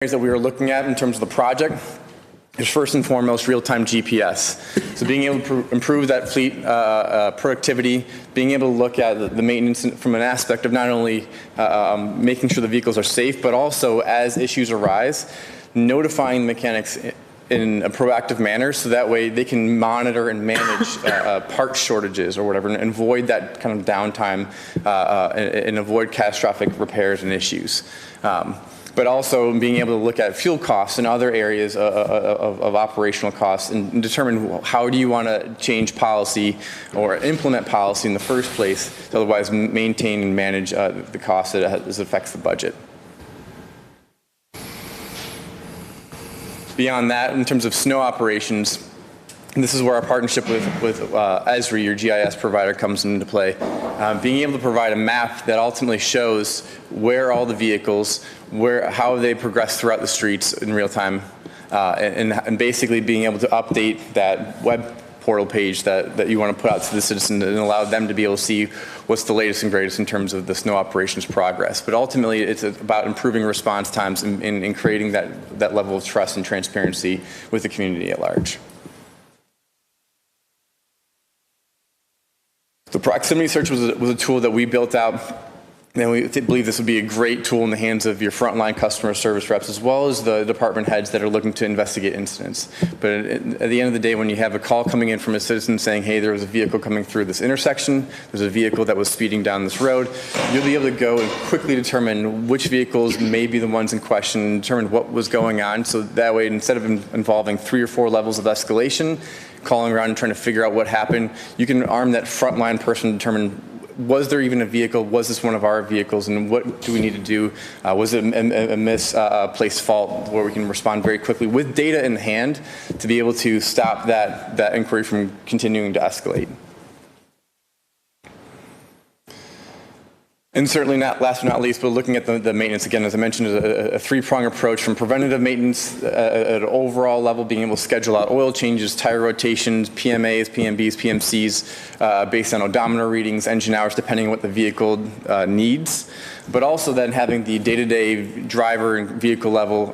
areas that we were looking at in terms of the project is first and foremost real-time GPS. So being able to improve that fleet productivity, being able to look at the maintenance from an aspect of not only making sure the vehicles are safe, but also as issues arise, notifying mechanics in a proactive manner so that way they can monitor and manage part shortages or whatever and avoid that kind of downtime and avoid catastrophic repairs and issues. But also being able to look at fuel costs and other areas of operational costs and determine how do you want to change policy or implement policy in the first place to otherwise maintain and manage the cost that affects the budget. Beyond that, in terms of snow operations, this is where our partnership with Esri, your GIS provider, comes into play. Being able to provide a map that ultimately shows where all the vehicles, how they progress throughout the streets in real time, and basically being able to update that web portal page that you want to put out to the citizens and allow them to be able to see what's the latest and greatest in terms of the snow operations progress. But ultimately, it's about improving response times and creating that level of trust and transparency with the community at large. The proximity search was a tool that we built out, and we believe this would be a great tool in the hands of your frontline customer service reps as well as the department heads that are looking to investigate incidents. But at the end of the day, when you have a call coming in from a citizen saying, hey, there was a vehicle coming through this intersection, there's a vehicle that was speeding down this road, you'll be able to go and quickly determine which vehicles may be the ones in question and determine what was going on. So that way, instead of involving 3 or 4 levels of escalation, calling around and trying to figure out what happened, you can arm that frontline person to determine, was there even a vehicle? Was this one of our vehicles? And what do we need to do? Was it a misplaced fault where we can respond very quickly with data in hand to be able to stop that inquiry from continuing to escalate? And certainly not last but not least, but looking at the maintenance, again, as I mentioned, a 3-prong approach from preventative maintenance at an overall level, being able to schedule out oil changes, tire rotations, PMAs, PMBs, PMCs, based on odometer readings, engine hours, depending on what the vehicle needs. But also then having the day-to-day driver and vehicle level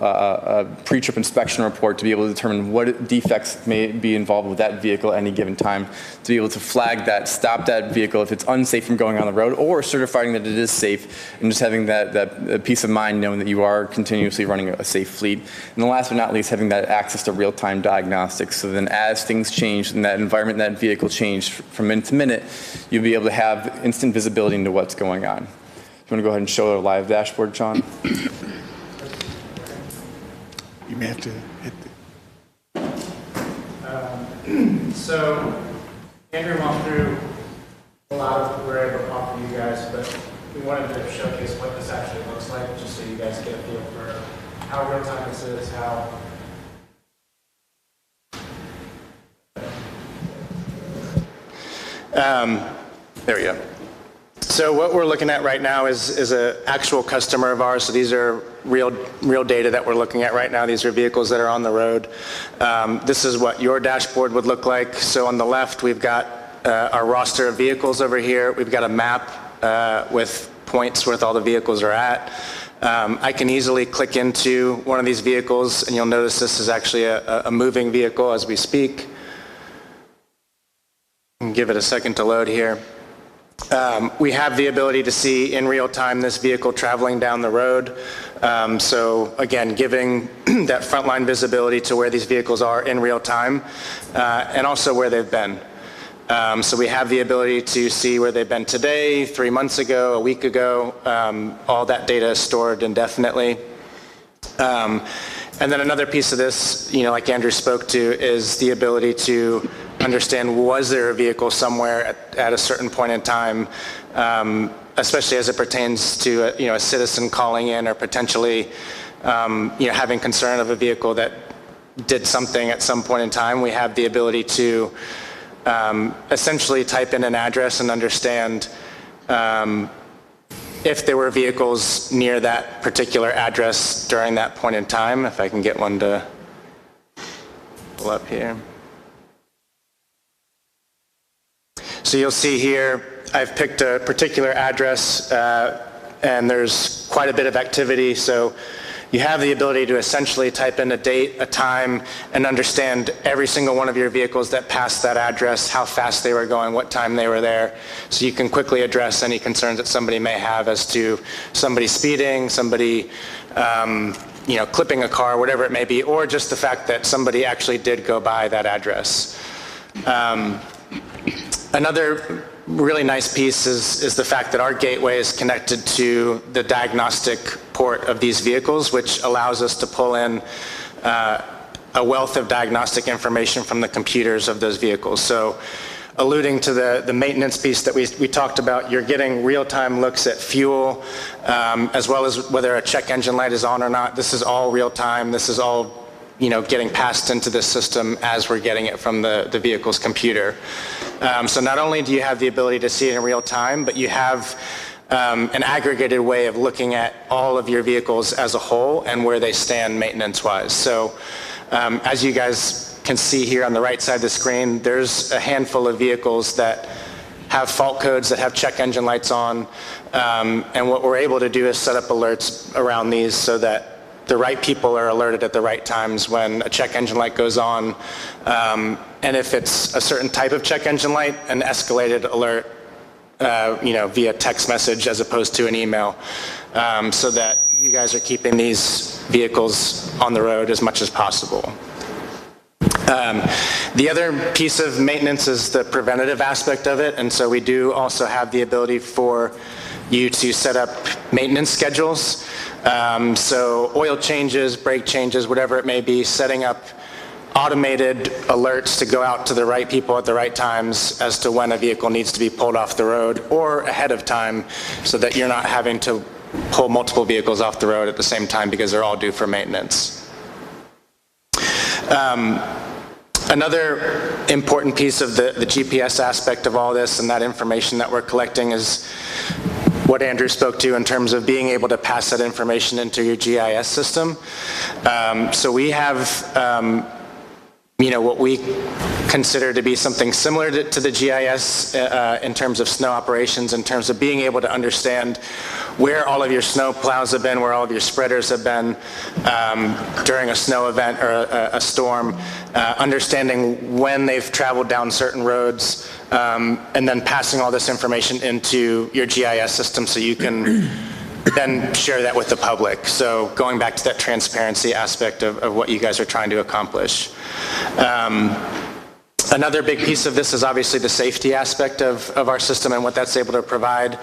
pre-trip inspection report to be able to determine what defects may be involved with that vehicle at any given time, to be able to flag that, stop that vehicle if it's unsafe from going on the road, or certifying that it is safe, and just having that peace of mind knowing that you are continuously running a safe fleet. And then last but not least, having that access to real-time diagnostics. So then as things change in that environment, that vehicle changed from minute to minute, you'll be able to have instant visibility into what's going on. You want to go ahead and show our live dashboard, Sean? You may have to hit So Andrew walked through a lot of what we're able to offer you guys, but we wanted to showcase what this actually looks like, just so you guys get a feel for how real time this is, how there we go. So what we're looking at right now is an actual customer of ours. So these are real data that we're looking at right now. These are vehicles that are on the road. This is what your dashboard would look like. So on the left, we've got our roster of vehicles over here. We've got a map with points where all the vehicles are at. I can easily click into one of these vehicles, and you'll notice this is actually a moving vehicle as we speak. Give it a second to load here. We have the ability to see in real time this vehicle traveling down the road. So again, giving that frontline visibility to where these vehicles are in real time, and also where they've been. So we have the ability to see where they've been today, 3 months ago, a week ago. All that data is stored indefinitely. And then another piece of this, like Andrew spoke to, is the ability to understand, was there a vehicle somewhere at a certain point in time, especially as it pertains to a citizen calling in or potentially having concern of a vehicle that did something at some point in time. We have the ability to essentially type in an address and understand if there were vehicles near that particular address during that point in time. If I can get one to pull up here. So you'll see here, I've picked a particular address and there's quite a bit of activity. So you have the ability to essentially type in a date, a time, and understand every single one of your vehicles that passed that address, how fast they were going, what time they were there, so you can quickly address any concerns that somebody may have as to somebody speeding, somebody clipping a car, whatever it may be, or just the fact that somebody actually did go by that address. Another really nice piece is the fact that our gateway is connected to the diagnostic port of these vehicles, which allows us to pull in a wealth of diagnostic information from the computers of those vehicles. So alluding to the maintenance piece that we talked about, you're getting real-time looks at fuel, as well as whether a check engine light is on or not. This is all real-time. This is all getting passed into the system as we're getting it from the vehicle's computer. So not only do you have the ability to see it in real time, but you have an aggregated way of looking at all of your vehicles as a whole and where they stand maintenance-wise. So as you guys can see here on the right side of the screen, there's a handful of vehicles that have fault codes, that have check engine lights on, and what we're able to do is set up alerts around these so that the right people are alerted at the right times when a check engine light goes on. And if it's a certain type of check engine light, an escalated alert, via text message as opposed to an email, so that you guys are keeping these vehicles on the road as much as possible. The other piece of maintenance is the preventative aspect of it, and so we do also have the ability for you to set up maintenance schedules. So oil changes, brake changes, whatever it may be, setting up automated alerts to go out to the right people at the right times as to when a vehicle needs to be pulled off the road, or ahead of time so that you're not having to pull multiple vehicles off the road at the same time because they're all due for maintenance. Another important piece of the GPS aspect of all this and that information that we're collecting is what Andrew spoke to in terms of being able to pass that information into your GIS system. So we have what we consider to be something similar to the GIS in terms of snow operations, in terms of being able to understand where all of your snow plows have been, where all of your spreaders have been during a snow event or a storm, understanding when they've traveled down certain roads, and then passing all this information into your GIS system so you can then share that with the public. So going back to that transparency aspect of what you guys are trying to accomplish. Another big piece of this is obviously the safety aspect of our system and what that's able to provide.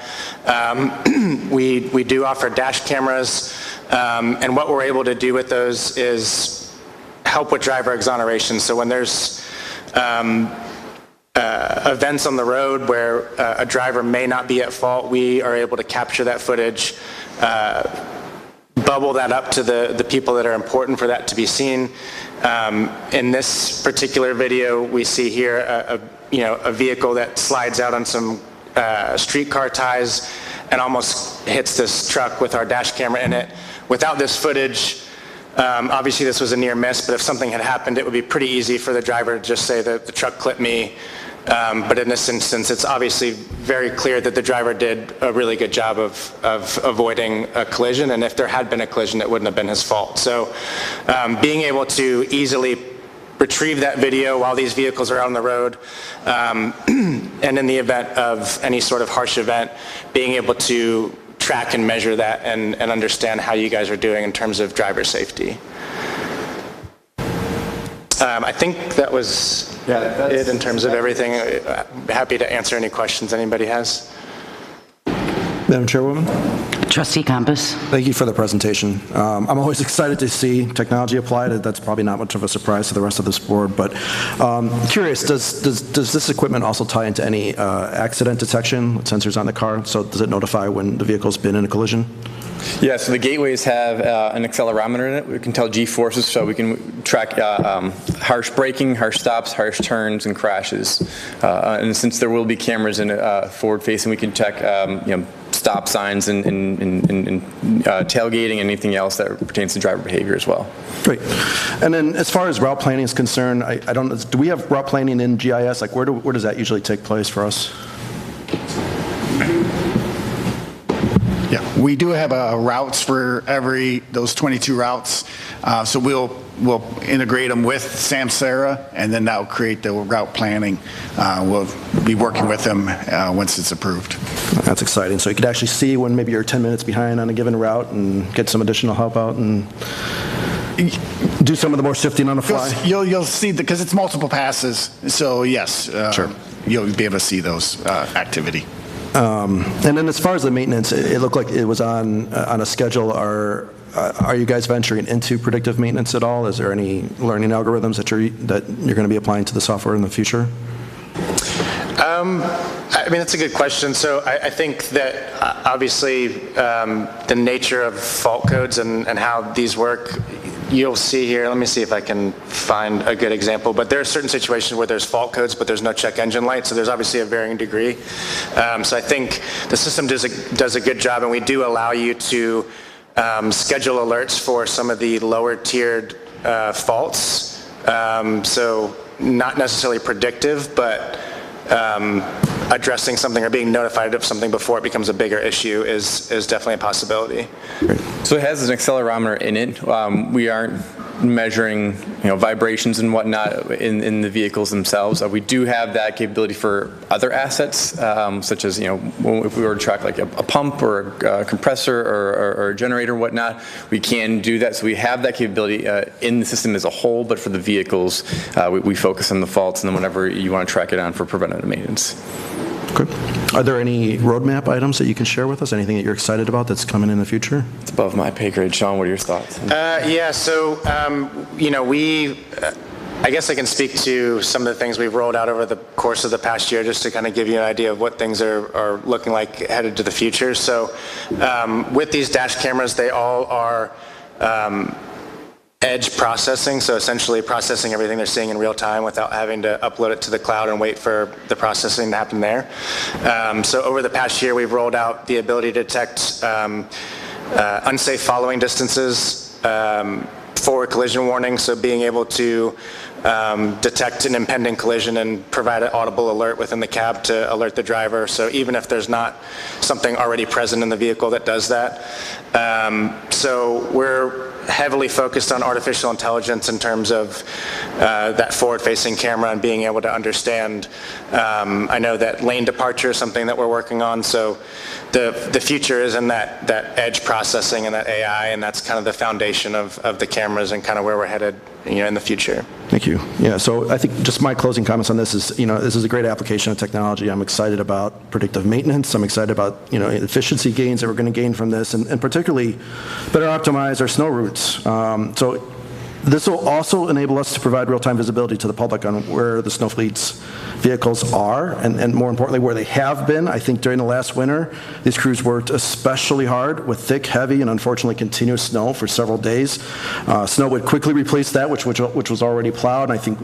We do offer dash cameras, and what we're able to do with those is help with driver exoneration. So when there's events on the road where a driver may not be at fault, we are able to capture that footage, bubble that up to the people that are important for that to be seen. In this particular video, we see here a vehicle that slides out on some streetcar ties and almost hits this truck with our dash camera in it. Without this footage, obviously this was a near miss, but if something had happened, it would be pretty easy for the driver to just say that the truck clipped me. But in this instance, it's obviously very clear that the driver did a really good job of avoiding a collision, and if there had been a collision, it wouldn't have been his fault. So being able to easily retrieve that video while these vehicles are out on the road, and in the event of any sort of harsh event, being able to track and measure that and understand how you guys are doing in terms of driver safety. I think that was it in terms of everything. Happy to answer any questions anybody has. Madam Chairwoman? Trustee Campos. Thank you for the presentation. I'm always excited to see technology applied. That's probably not much of a surprise to the rest of this board, but curious, does this equipment also tie into any accident detection with sensors on the car? So does it notify when the vehicle's been in a collision? Yeah, so the gateways have an accelerometer in it. We can tell G-forces, so we can track harsh braking, harsh stops, harsh turns, and crashes. And since there will be cameras in it forward-facing, we can check stop signs and tailgating and anything else that pertains to driver behavior as well. Great. And then as far as route planning is concerned, I don't know, do we have route planning in GIS? Like where does that usually take place for us? Yeah. We do have routes for those 22 routes. So we'll integrate them with Samsara, and then that'll create the route planning. We'll be working with them once it's approved. That's exciting. So you could actually see when maybe you're 10 minutes behind on a given route and get some additional help out and do some of the more shifting on the fly. You'll see, because it's multiple passes, so yes, Sure. You'll be able to see those activity. And then as far as the maintenance, it looked like it was on a schedule. Are you guys venturing into predictive maintenance at all? Is there any learning algorithms that you're going to be applying to the software in the future? I mean, that's a good question. So I think that obviously the nature of fault codes and how these work, you'll see here. Let me see if I can find a good example. But there are certain situations where there's fault codes, but there's no check engine light. So there's obviously a varying degree. So I think the system does a good job, and we do allow you to schedule alerts for some of the lower tiered faults. So not necessarily predictive, but addressing something or being notified of something before it becomes a bigger issue is definitely a possibility. So it has an accelerometer in it. We aren't measuring, vibrations and whatnot in the vehicles themselves. We do have that capability for other assets, such as, if we were to track like a pump or a compressor or a generator or whatnot, we can do that. So we have that capability in the system as a whole, but for the vehicles, we focus on the faults and then whenever you want to track it on for preventative maintenance. Good. Are there any roadmap items that you can share with us? Anything that you're excited about that's coming in the future? It's above my pay grade. Sean, what are your thoughts? I guess I can speak to some of the things we've rolled out over the course of the past year just to kind of give you an idea of what things are looking like headed to the future. So with these dash cameras, they all are edge processing, so essentially processing everything they're seeing in real time without having to upload it to the cloud and wait for the processing to happen there. So over the past year, we've rolled out the ability to detect unsafe following distances, forward collision warning, so being able to detect an impending collision and provide an audible alert within the cab to alert the driver. So even if there's not something already present in the vehicle that does that. So we're heavily focused on artificial intelligence in terms of that forward-facing camera and being able to understand. I know that lane departure is something that we're working on, so the future is in that edge processing and that AI, and that's kind of the foundation of the cameras and kind of where we're headed in the future. Thank you. Yeah, so I think just my closing comments on this is, this is a great application of technology. I'm excited about predictive maintenance. I'm excited about, efficiency gains that we're going to gain from this, and particularly better optimize our snow routes. So this will also enable us to provide real-time visibility to the public on where the snow fleet's vehicles are, and more importantly, where they have been. I think during the last winter, these crews worked especially hard with thick, heavy, and unfortunately continuous snow for several days. Snow would quickly replace that, which was already plowed, and I think,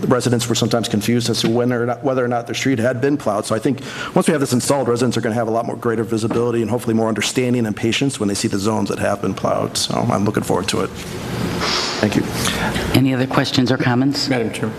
residents were sometimes confused as to whether or not their street had been plowed. So I think once we have this installed, residents are going to have a lot more greater visibility and hopefully more understanding and patience when they see the zones that have been plowed. So I'm looking forward to it. Thank you. Any other questions or comments? Madam Chair.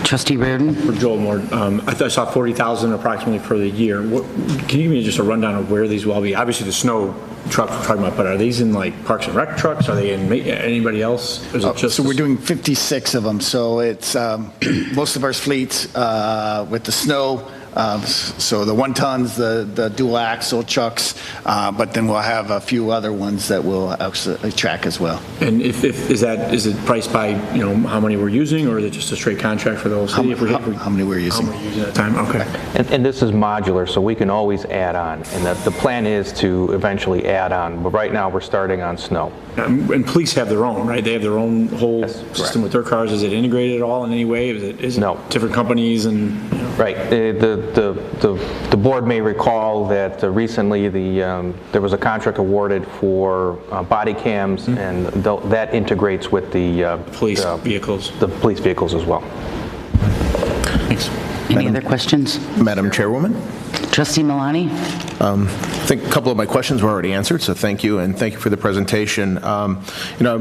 Trustee Reardon? For Joel Moore, I saw 40,000 approximately for the year. Can you give me just a rundown of where these will be? Obviously, the snow trucks we're talking about, but are these in like Parks and Rec trucks? Are they in anybody else? Or is it just so we're doing 56 of them. So it's most of our fleets with the snow. So the 1 tons, the dual axle trucks, but then we'll have a few other ones that we'll actually track as well. And is it priced by how many we're using, or is it just a straight contract for the whole city? How many we're using? How many using at a time? Okay. And this is modular, so we can always add on. And the plan is to eventually add on. But right now, we're starting on snow. And police have their own, right? They have their own whole system with their cars. Is it integrated at all in any way? Is it No. different companies and? Right. The board may recall that recently there was a contract awarded for body cams, and that integrates with the police vehicles. The police vehicles as well. Thanks. Any other questions? Madam Chairwoman? Trustee Milani? I think a couple of my questions were already answered, so thank you, and thank you for the presentation.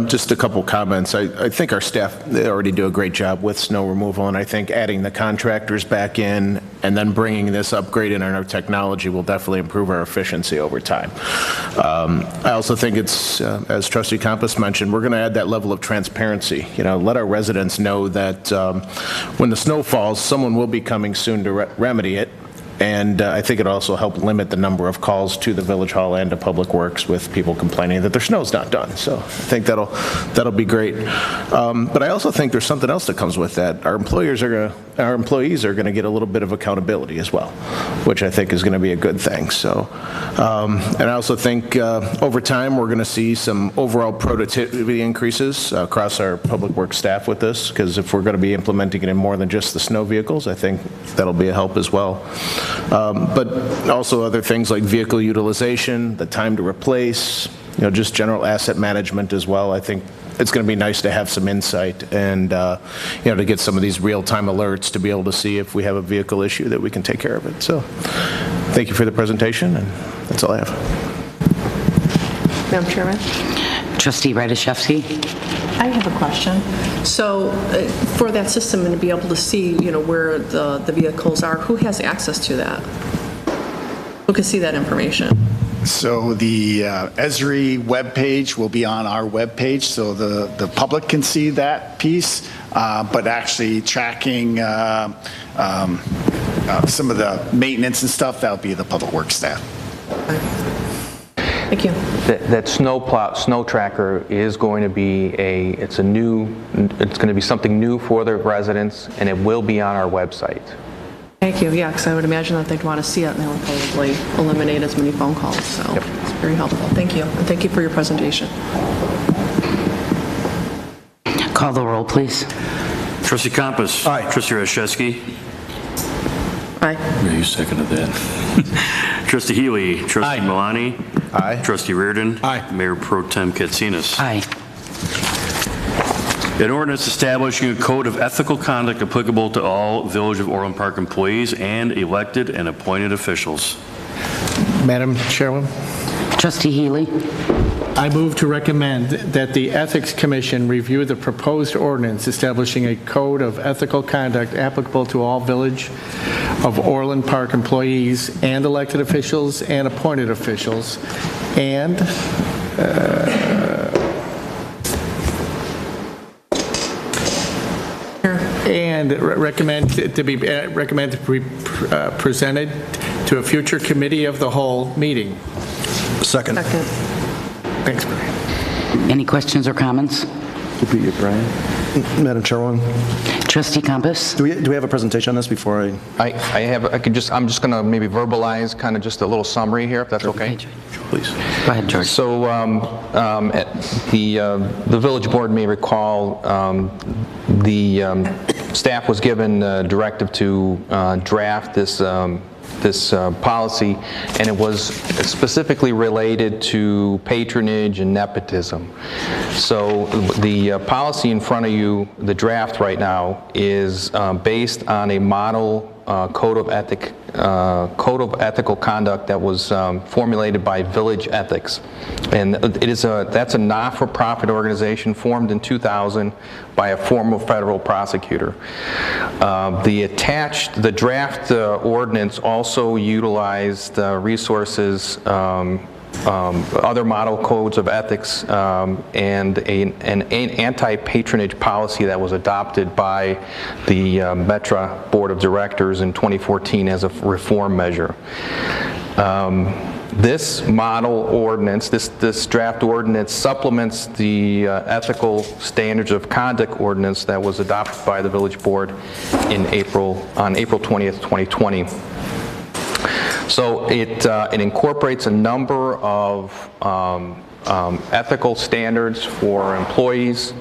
Just a couple comments. I think our staff, they already do a great job with snow removal, and I think adding the contractors back in and then bringing this upgrade in our technology will definitely improve our efficiency over time. I also think it's, as Trustee Campos mentioned, we're going to add that level of transparency. Let our residents know that when the snow falls, someone will be coming soon to remedy it. And I think it also helped limit the number of calls to the Village Hall and to Public Works with people complaining that their snow's not done. So I think that'll be great. But I also think there's something else that comes with that. Our employees are going to get a little bit of accountability as well, which I think is going to be a good thing. So, and I also think over time we're going to see some overall productivity increases across our Public Works staff with this, because if we're going to be implementing it in more than just the snow vehicles, I think that'll be a help as well. But also other things like vehicle utilization, the time to replace, just general asset management as well. I think it's going to be nice to have some insight and, to get some of these real-time alerts to be able to see if we have a vehicle issue that we can take care of it. So thank you for the presentation, and that's all I have. Madam Chairman? Trustee Radiszewski? I have a question. So for that system and to be able to see, where the vehicles are, who has access to that? Who can see that information? So the Esri webpage will be on our webpage, so the public can see that piece, but actually tracking some of the maintenance and stuff, that'll be the Public Works staff. Thank you. That snow tracker is going to be it's going to be something new for the residents, and it will be on our website. Thank you. Yeah, because I would imagine that they'd want to see it, and they would probably eliminate as many phone calls. So It's very helpful. Thank you. And thank you for your presentation. Call the roll, please. Trustee Campos. Aye. Trustee Radiszewski. Aye. Yeah, you seconded that. Trustee Healy. Trustee Milani. Aye. Trustee Reardon. Aye. Mayor Pro Tem Katsinas. Aye. An ordinance establishing a code of ethical conduct applicable to all Village of Orland Park employees and elected and appointed officials. Madam Chairwoman? Trustee Healy? I move to recommend that the Ethics Commission review the proposed ordinance establishing a code of ethical conduct applicable to all Village of Orland Park employees and elected officials and appointed officials, and recommend to be presented to a future committee of the whole meeting. Second. Thanks, Brian. Any questions or comments? Repeat it, Brian. Madam Chairwoman, Trustee Campos? do we have a presentation on this before I? I'm just going to maybe verbalize kind of just a little summary here, if that's okay. Please. Go ahead, George. So the village board may recall the staff was given directive to draft this policy, and it was specifically related to patronage and nepotism. So the policy in front of you, the draft right now, is based on a model code of ethical conduct that was formulated by Village Ethics, and that's a not-for-profit organization formed in 2000 by a former federal prosecutor. The draft ordinance also utilized resources, other model codes of ethics, and an anti-patronage policy that was adopted by the Metra Board of Directors in 2014 as a reform measure. This model ordinance, this draft ordinance supplements the ethical standards of conduct ordinance that was adopted by the village board on April 20th, 2020. So it incorporates a number of ethical standards for employees.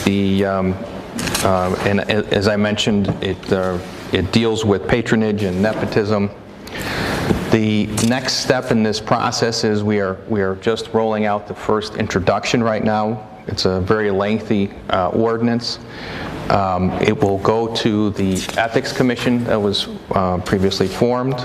And as I mentioned, it deals with patronage and nepotism. The next step in this process is we are just rolling out the first introduction right now. It's a very lengthy ordinance. It will go to the Ethics Commission that was previously formed.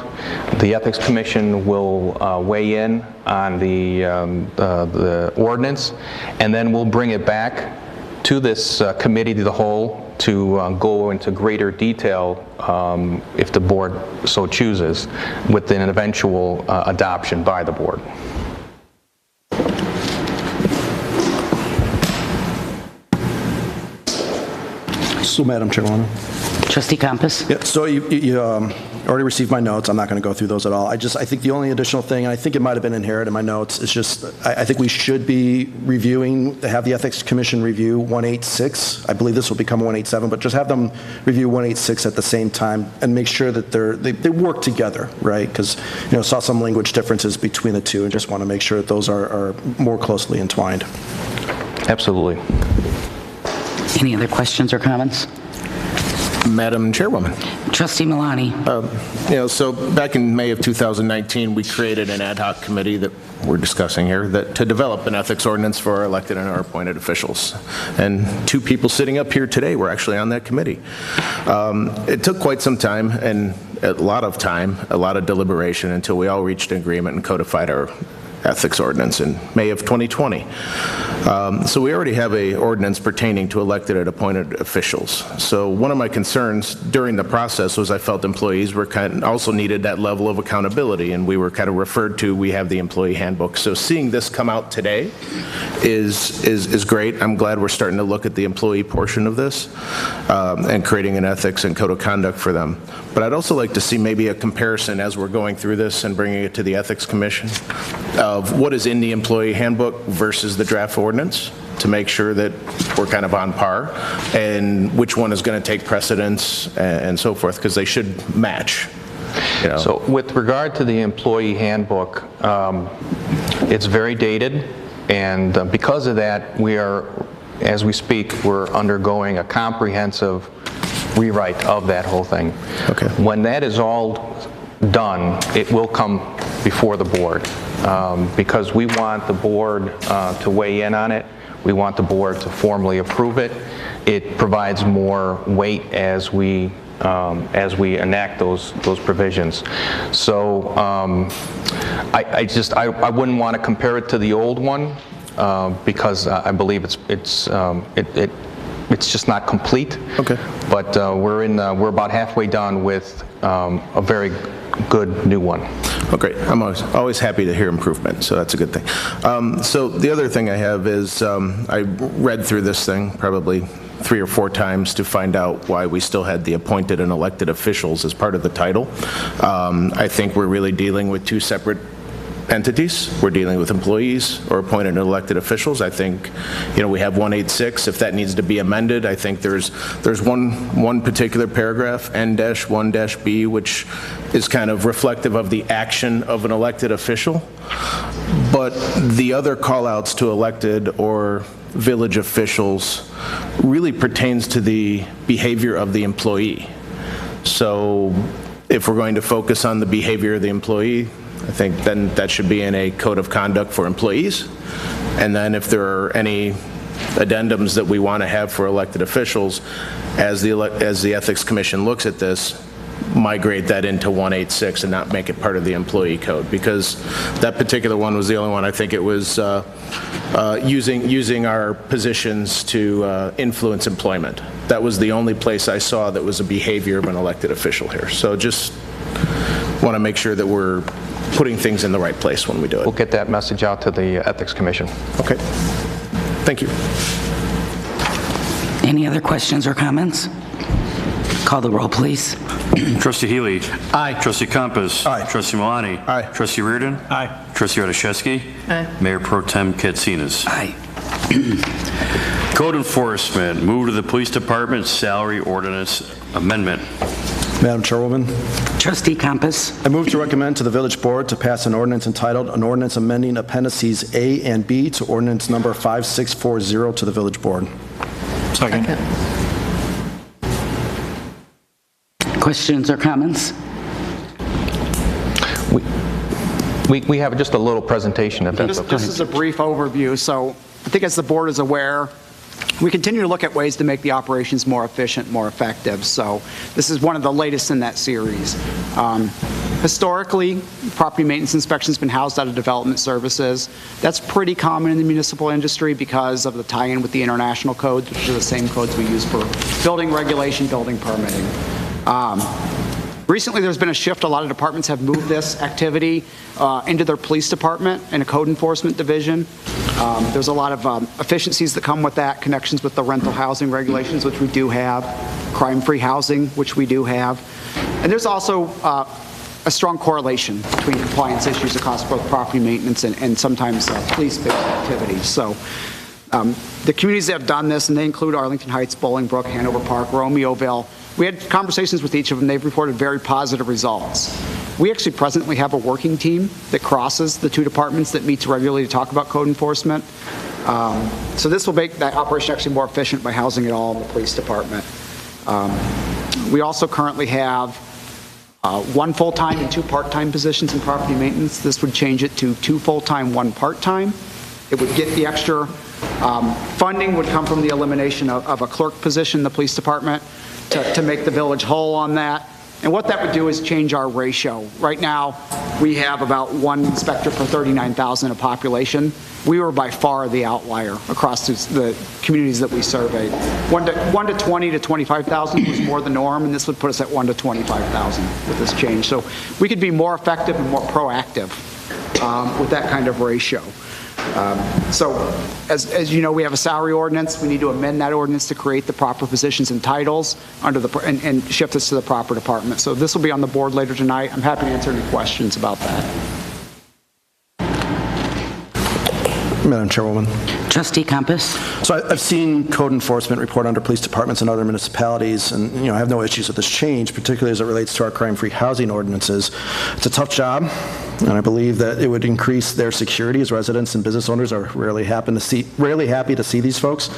The Ethics Commission will weigh in on the ordinance, and then we'll bring it back to this committee of the whole to go into greater detail if the board so chooses, with an eventual adoption by the board. So, Madam Chairwoman. Trustee Compass? Yeah, so you already received my notes. I'm not going to go through those at all. I think the only additional thing, and I think it might have been inherent in my notes, is just I think we should be have the Ethics Commission review 186. I believe this will become 187, but just have them review 186 at the same time and make sure that they work together, right? Because, saw some language differences between the two and just want to make sure that those are more closely entwined. Absolutely. Any other questions or comments? Madam Chairwoman. Trustee Milani? So back in May of 2019, we created an ad hoc committee that we're discussing here to develop an ethics ordinance for our elected and our appointed officials. And 2 people sitting up here today were actually on that committee. It took quite some time and a lot of deliberation until we all reached an agreement and codified our ethics ordinance in May of 2020. So we already have an ordinance pertaining to elected and appointed officials. So one of my concerns during the process was I felt employees also needed that level of accountability, and we were kind of referred to, we have the employee handbook. So seeing this come out today is great. I'm glad we're starting to look at the employee portion of this and creating an ethics and code of conduct for them. But I'd also like to see maybe a comparison as we're going through this and bringing it to the Ethics Commission of what is in the employee handbook versus the draft ordinance, to make sure that we're kind of on par, and which one is going to take precedence and so forth, because they should match. So with regard to the employee handbook, it's very dated, and because of that, as we speak, we're undergoing a comprehensive rewrite of that whole thing. Okay. When that is all done, it will come before the board, because we want the board to weigh in on it. We want the board to formally approve it. It provides more weight as we enact those provisions. So I wouldn't want to compare it to the old one because I believe it's just not complete. Okay. But we're about halfway done with a very good new one. Oh, great. I'm always happy to hear improvement, so that's a good thing. So the other thing I have is I read through this thing probably 3 or 4 times to find out why we still had the appointed and elected officials as part of the title. I think we're really dealing with 2 separate entities. We're dealing with employees or appointed and elected officials. I think, we have 186. If that needs to be amended, I think there's one particular paragraph, N-1-B, which is kind of reflective of the action of an elected official. But the other call-outs to elected or village officials really pertains to the behavior of the employee. So if we're going to focus on the behavior of the employee, I think then that should be in a code of conduct for employees. And then if there are any addendums that we want to have for elected officials, as the Ethics Commission looks at this, migrate that into 186 and not make it part of the employee code, because that particular one was the only one. I think it was using our positions to influence employment. That was the only place I saw that was a behavior of an elected official here. So just want to make sure that we're putting things in the right place when we do it. We'll get that message out to the Ethics Commission. Okay. Thank you. Any other questions or comments? Call the roll, please. Trustee Healy. Aye. Trustee Compass. Aye. Trustee Milani. Aye. Trustee Reardon. Aye. Trustee Radiszewski. Aye. Mayor Pro Tem Katsinas. Aye. Code enforcement, move to the police department salary ordinance amendment. Madam Chairwoman, Trustee Compass? I move to recommend to the village board to pass an ordinance entitled, an ordinance amending appendices A and B to ordinance number 5640 to the village board. Second. Questions or comments? We have just a little presentation if that's okay. This is a brief overview. So I think as the board is aware, We continue to look at ways to make the operations more efficient, more effective. So this is one of the latest in that series. Historically, property maintenance inspection's been housed out of development services. That's pretty common in the municipal industry because of the tie-in with the international codes, which are the same codes we use for building regulation, building permitting. Recently, there's been a shift. A lot of departments have moved this activity into their police department and a code enforcement division. There's a lot of efficiencies that come with that, connections with the rental housing regulations, which we do have, crime-free housing, which we do have. And there's also a strong correlation between compliance issues across both property maintenance and sometimes police-based activities. So the communities that have done this, and they include Arlington Heights, Bolingbrook, Hanover Park, Romeoville. We had conversations with each of them. They've reported very positive results. We actually presently have a working team that crosses the two departments that meets regularly to talk about code enforcement. So this will make that operation actually more efficient by housing it all in the police department. We also currently have 1 full-time and 2 part-time positions in property maintenance. This would change it to 2 full-time, 1 part-time. It would get the extra funding would come from the elimination of a clerk position in the police department to make the village whole on that. And what that would do is change our ratio. Right now, we have about 1 inspector per 39,000 of population. We were by far the outlier across the communities that we surveyed. 1 to 20 to 25,000 was more the norm, and this would put us at 1 to 25,000 with this change. So we could be more effective and more proactive with that kind of ratio. So as you know, we have a salary ordinance. We need to amend that ordinance to create the proper positions and titles under and shift this to the proper department. So this will be on the board later tonight. I'm happy to answer any questions about that. Madam Chairwoman. Trustee Compass. So I've seen code enforcement report under police departments and other municipalities, and I have no issues with this change, particularly as it relates to our crime-free housing ordinances. It's a tough job, and I believe that it would increase their security as residents and business owners are rarely happy to see these folks.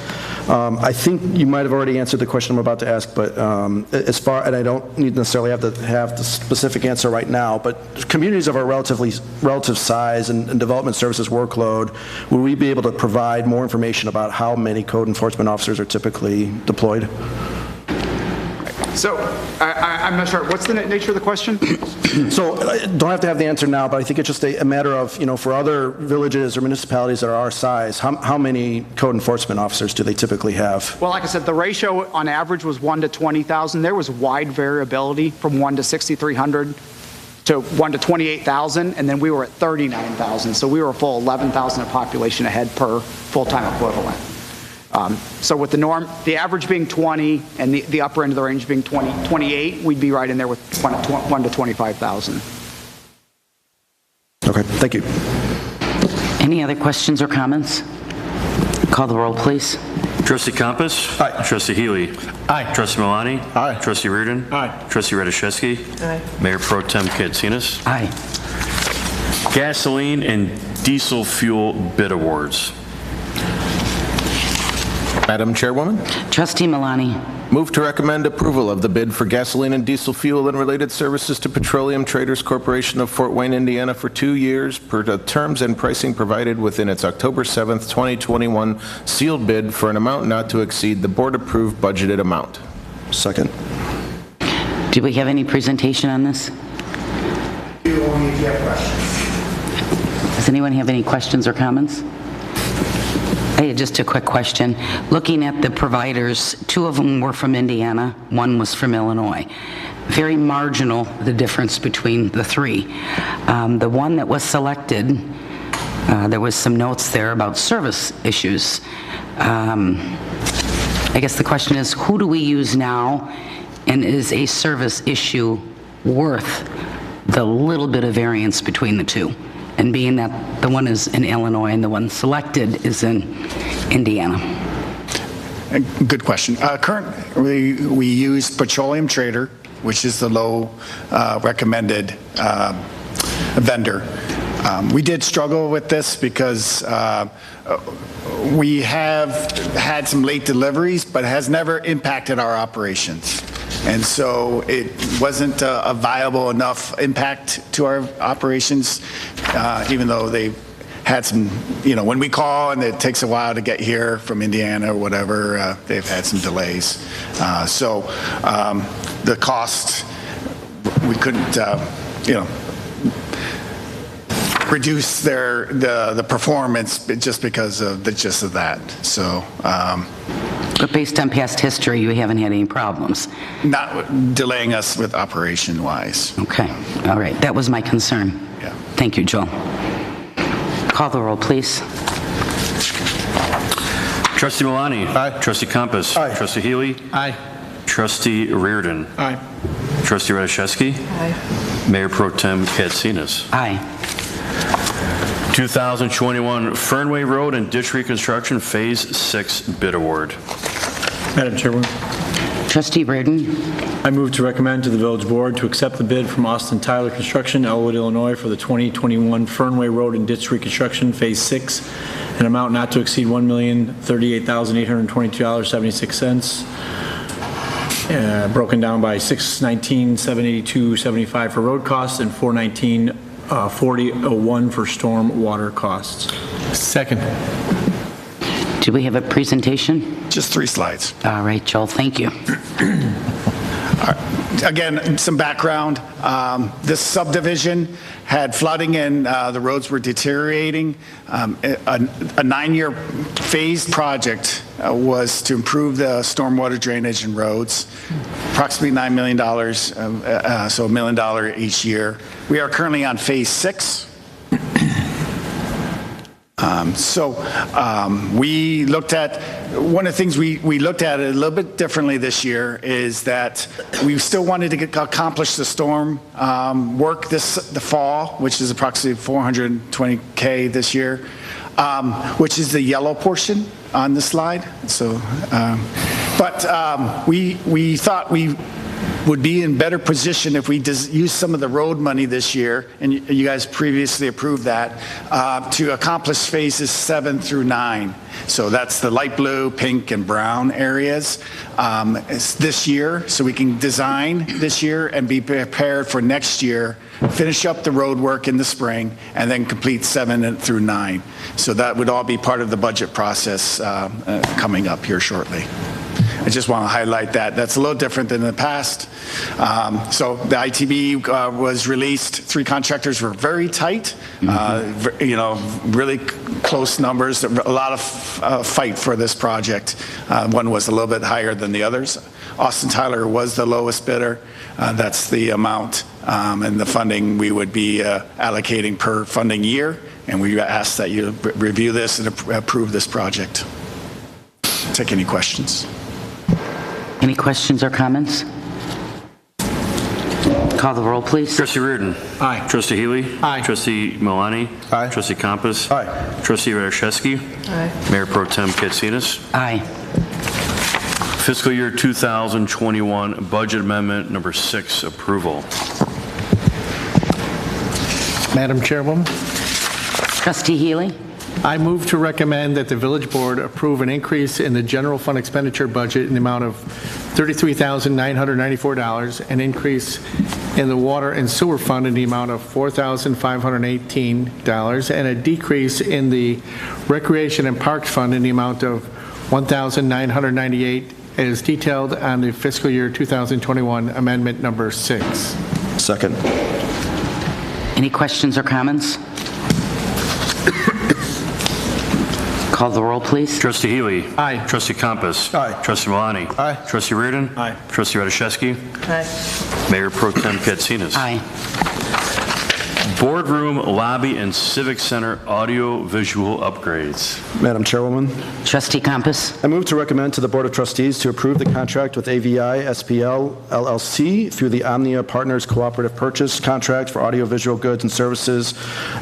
I think you might have already answered the question I'm about to ask, but and I don't necessarily have the specific answer right now, but communities of our relative size and development services workload, would we be able to provide more information about how many code enforcement officers are typically deployed? So I'm not sure. What's the nature of the question? So don't have to have the answer now, but I think it's just a matter of, for other villages or municipalities that are our size, how many code enforcement officers do they typically have? Well, like I said, the ratio on average was 1 to 20,000. There was wide variability from 1 to 6,300 to 1 to 28,000, and then we were at 39,000. So we were a full 11,000 of population ahead per full-time equivalent. So with the average being 20 and the upper end of the range being 28, we'd be right in there with 1 to 25,000. Okay, thank you. Any other questions or comments? Call the roll, please. Trustee Compass? Aye. Trustee Healy? Aye. Trustee Milani? Aye. Trustee Reardon? Aye. Trustee Radiszewski? Aye. Mayor Pro Tem Katsinas? Aye. Gasoline and diesel fuel bid awards. Madam Chairwoman, Trustee Milani. move to recommend approval of the bid for gasoline and diesel fuel and related services to Petroleum Traders Corporation of Fort Wayne, Indiana for 2 years per the terms and pricing provided within its October 7th, 2021 sealed bid for an amount not to exceed the board-approved budgeted amount. Second. Do we have any presentation on this? You only if you have questions. Does anyone have any questions or comments? Hey, just a quick question. Looking at the providers, 2 of them were from Indiana, 1 was from Illinois. Very marginal, the difference between the 3. The one that was selected, there was some notes there about service issues. I guess the question is, who do we use now, and is a service issue worth the little bit of variance between the 2? And being that the one is in Illinois and the one selected is in Indiana. Good question. Currently, we use Petroleum Trader, which is the low recommended vendor. We did struggle with this because we have had some late deliveries, but it has never impacted our operations. And so it wasn't a viable enough impact to our operations, even though they had some, when we call and it takes a while to get here from Indiana or whatever, they've had some delays. So the cost, we couldn't, reduce the performance just because of that. So. But based on past history, you haven't had any problems? Not delaying us with operation-wise. Okay, all right. That was my concern. Yeah. Thank you, Joel. Call the roll, please. Trustee Malani. Aye. Trustee Compass. Aye. Trustee Healy. Aye. Trustee Reardon. Aye. Trustee Radiszewski. Aye. Mayor Pro Tem Katsinas. Aye. 2021 Fernway Road and Ditch Reconstruction Phase 6 Bid Award. Madam Chairwoman, Trustee Reardon. I move to recommend to the Village Board to accept the bid from Austin Tyler Construction, Elwood, Illinois, for the 2021 Fernway Road and Ditch Reconstruction Phase 6, an amount not to exceed $1,038,822.76, broken down by $619,782.75 for road costs and $419,40.01 for storm water costs. Second. Do we have a presentation? Just 3 slides. All right, Joel, thank you. Again, some background. This subdivision had flooding and the roads were deteriorating. A 9-year phased project was to improve the stormwater drainage and roads, approximately $9 million, so $1 million each year. We are currently on phase 6. We looked at, one of the things we looked at a little bit differently this year is that we still wanted to accomplish the storm work the fall, which is approximately $420K this year, which is the yellow portion on the slide. So, we thought we would be in better position if we use some of the road money this year, and you guys previously approved that, to accomplish phases 7 through 9. So that's the light blue, pink, and brown areas. It's this year, so we can design this year and be prepared for next year, finish up the road work in the spring, and then complete 7 through 9. So that would all be part of the budget process coming up here shortly. I just want to highlight that. That's a little different than in the past. So the ITB was released. 3 contractors were very tight, really close numbers, a lot of fight for this project. One was a little bit higher than the others. Austin Tyler was the lowest bidder. That's the amount and the funding we would be allocating per funding year. And we ask that you review this and approve this project. Take any questions. Any questions or comments? Call the roll, please. Trustee Reardon. Aye. Trustee Healy. Aye. Trustee Malani. Aye. Trustee Compass. Aye. Trustee Radiszewski. Aye. Mayor Pro Tem Katsinas. Aye. Fiscal year 2021 Budget Amendment Number 6 approval. Madam Chairwoman, Trustee Healy. I move to recommend that the Village Board approve an increase in the general fund expenditure budget in the amount of $33,994, an increase in the water and sewer fund in the amount of $4,518, and a decrease in the recreation and parks fund in the amount of $1,998, as detailed on the fiscal year 2021 amendment number 6. Second. Any questions or comments? Call the roll, please. Trustee Healy. Aye. Trustee Compass. Aye. Trustee Malani. Aye. Trustee Reardon. Aye. Trustee Radiszewski. Aye. Mayor Pro Tem Katsinas. Aye. Boardroom, lobby, and Civic Center audio-visual upgrades. Madam Chairwoman, Trustee Compass. I move to recommend to the Board of Trustees to approve the contract with AVI SPL LLC through the Omnia Partners Cooperative Purchase Contract for audiovisual goods and services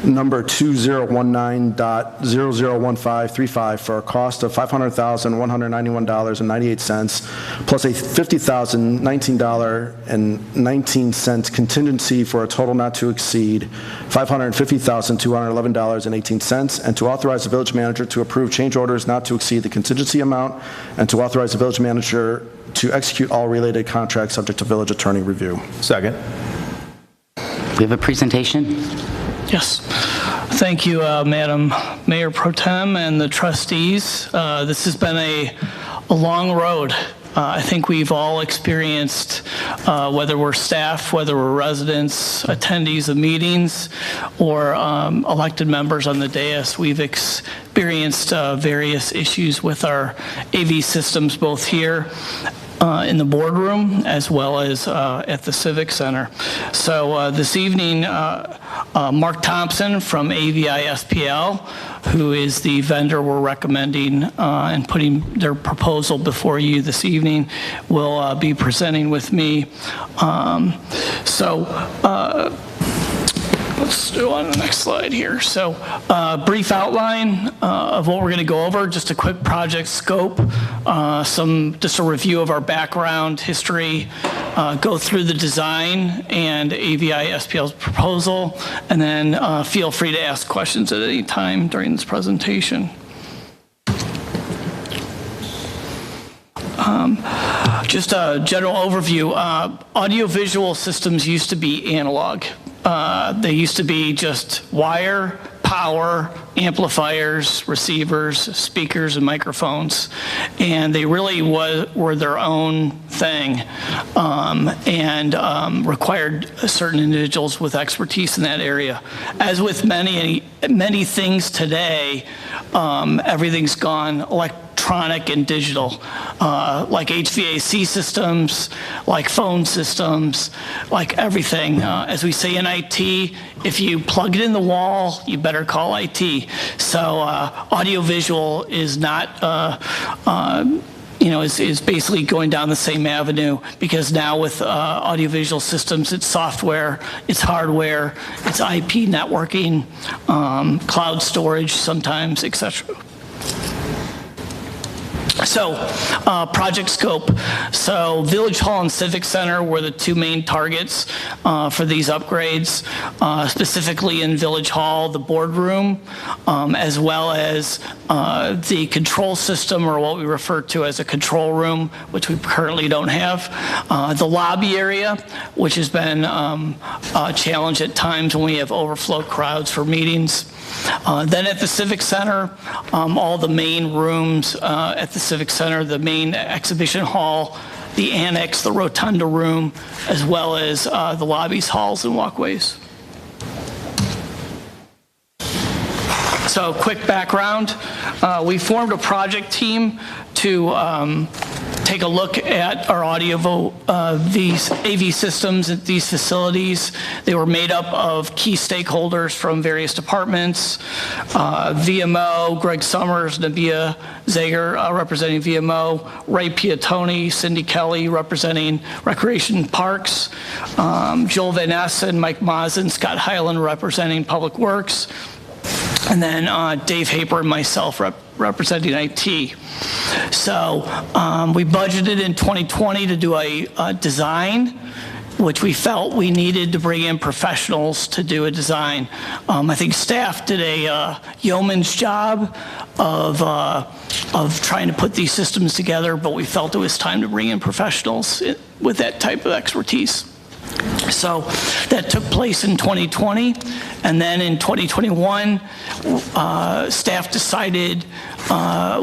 number 2019.001535 for a cost of $500,191.98 plus a $50,019.19 contingency for a total not to exceed $550,211.18, and to authorize the village manager to approve change orders not to exceed the contingency amount, and to authorize the village manager to execute all related contracts subject to village attorney review. Second. We have a presentation. Yes. Thank you, Madam Mayor Pro Tem and the trustees. This has been a long road. I think we've all experienced, whether we're staff, whether we're residents, attendees of meetings, or elected members on the dais, we've experienced various issues with our AV systems, both here in the boardroom as well as at the Civic Center. So this evening, Mark Thompson from AVI SPL, who is the vendor we're recommending and putting their proposal before you this evening, will be presenting with me. Let's do on the next slide here. So brief outline of what we're going to go over, just a quick project scope, just a review of our background, history, go through the design and AVI SPL's proposal, and then feel free to ask questions at any time during this presentation. Just a general overview. Audiovisual systems used to be analog. They used to be just wire, power, amplifiers, receivers, speakers, and microphones. And they really were their own thing and required certain individuals with expertise in that area. As with many things today, everything's gone electronic and digital, like HVAC systems, like phone systems, like everything. As we say in IT, if you plug it in the wall, you better call IT. So audiovisual is not, is basically going down the same avenue, because now with audiovisual systems, it's software, it's hardware, it's IP networking, cloud storage sometimes, etc. So, project scope. So, Village Hall and Civic Center were the two main targets for these upgrades, specifically in Village Hall, the boardroom, as well as the control system, or what we refer to as a control room, which we currently don't have. The lobby area, which has been a challenge at times when we have overflow crowds for meetings. Then at the Civic Center, all the main rooms at the Civic Center, the main exhibition hall, the annex, the Rotunda Room, as well as the lobbies, halls, and walkways. So quick background, we formed a project team to take a look at our these AV systems at these facilities. They were made up of key stakeholders from various departments, VMO, Greg Summers, Nabia Zager representing VMO, Ray Piatoni, Cindy Kelly representing Recreation Parks, Joel Van Ness and Mike Mazin, Scott Hyland representing Public Works, and then Dave Haper and myself representing IT. So we budgeted in 2020 to do a design, which we felt we needed to bring in professionals to do a design. I think staff did a yeoman's job of trying to put these systems together, but we felt it was time to bring in professionals with that type of expertise. So that took place in 2020, and then in 2021, staff decided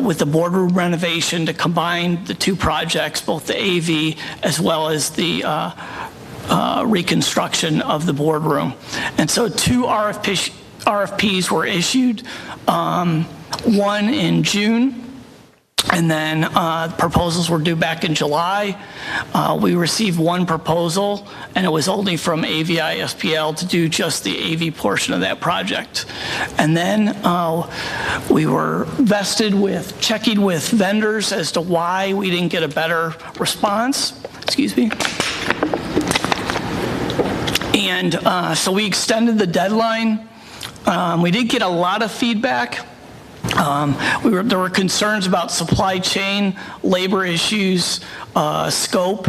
with the boardroom renovation to combine the two projects, both the AV as well as the reconstruction of the boardroom. And so two RFPs were issued, one in June, and then proposals were due back in July. We received one proposal, and it was only from AVI SPL to do just the AV portion of that project. And then we were vested with checking with vendors as to why we didn't get a better response. Excuse me. And so we extended the deadline. We did get a lot of feedback. There were concerns about supply chain, labor issues, scope.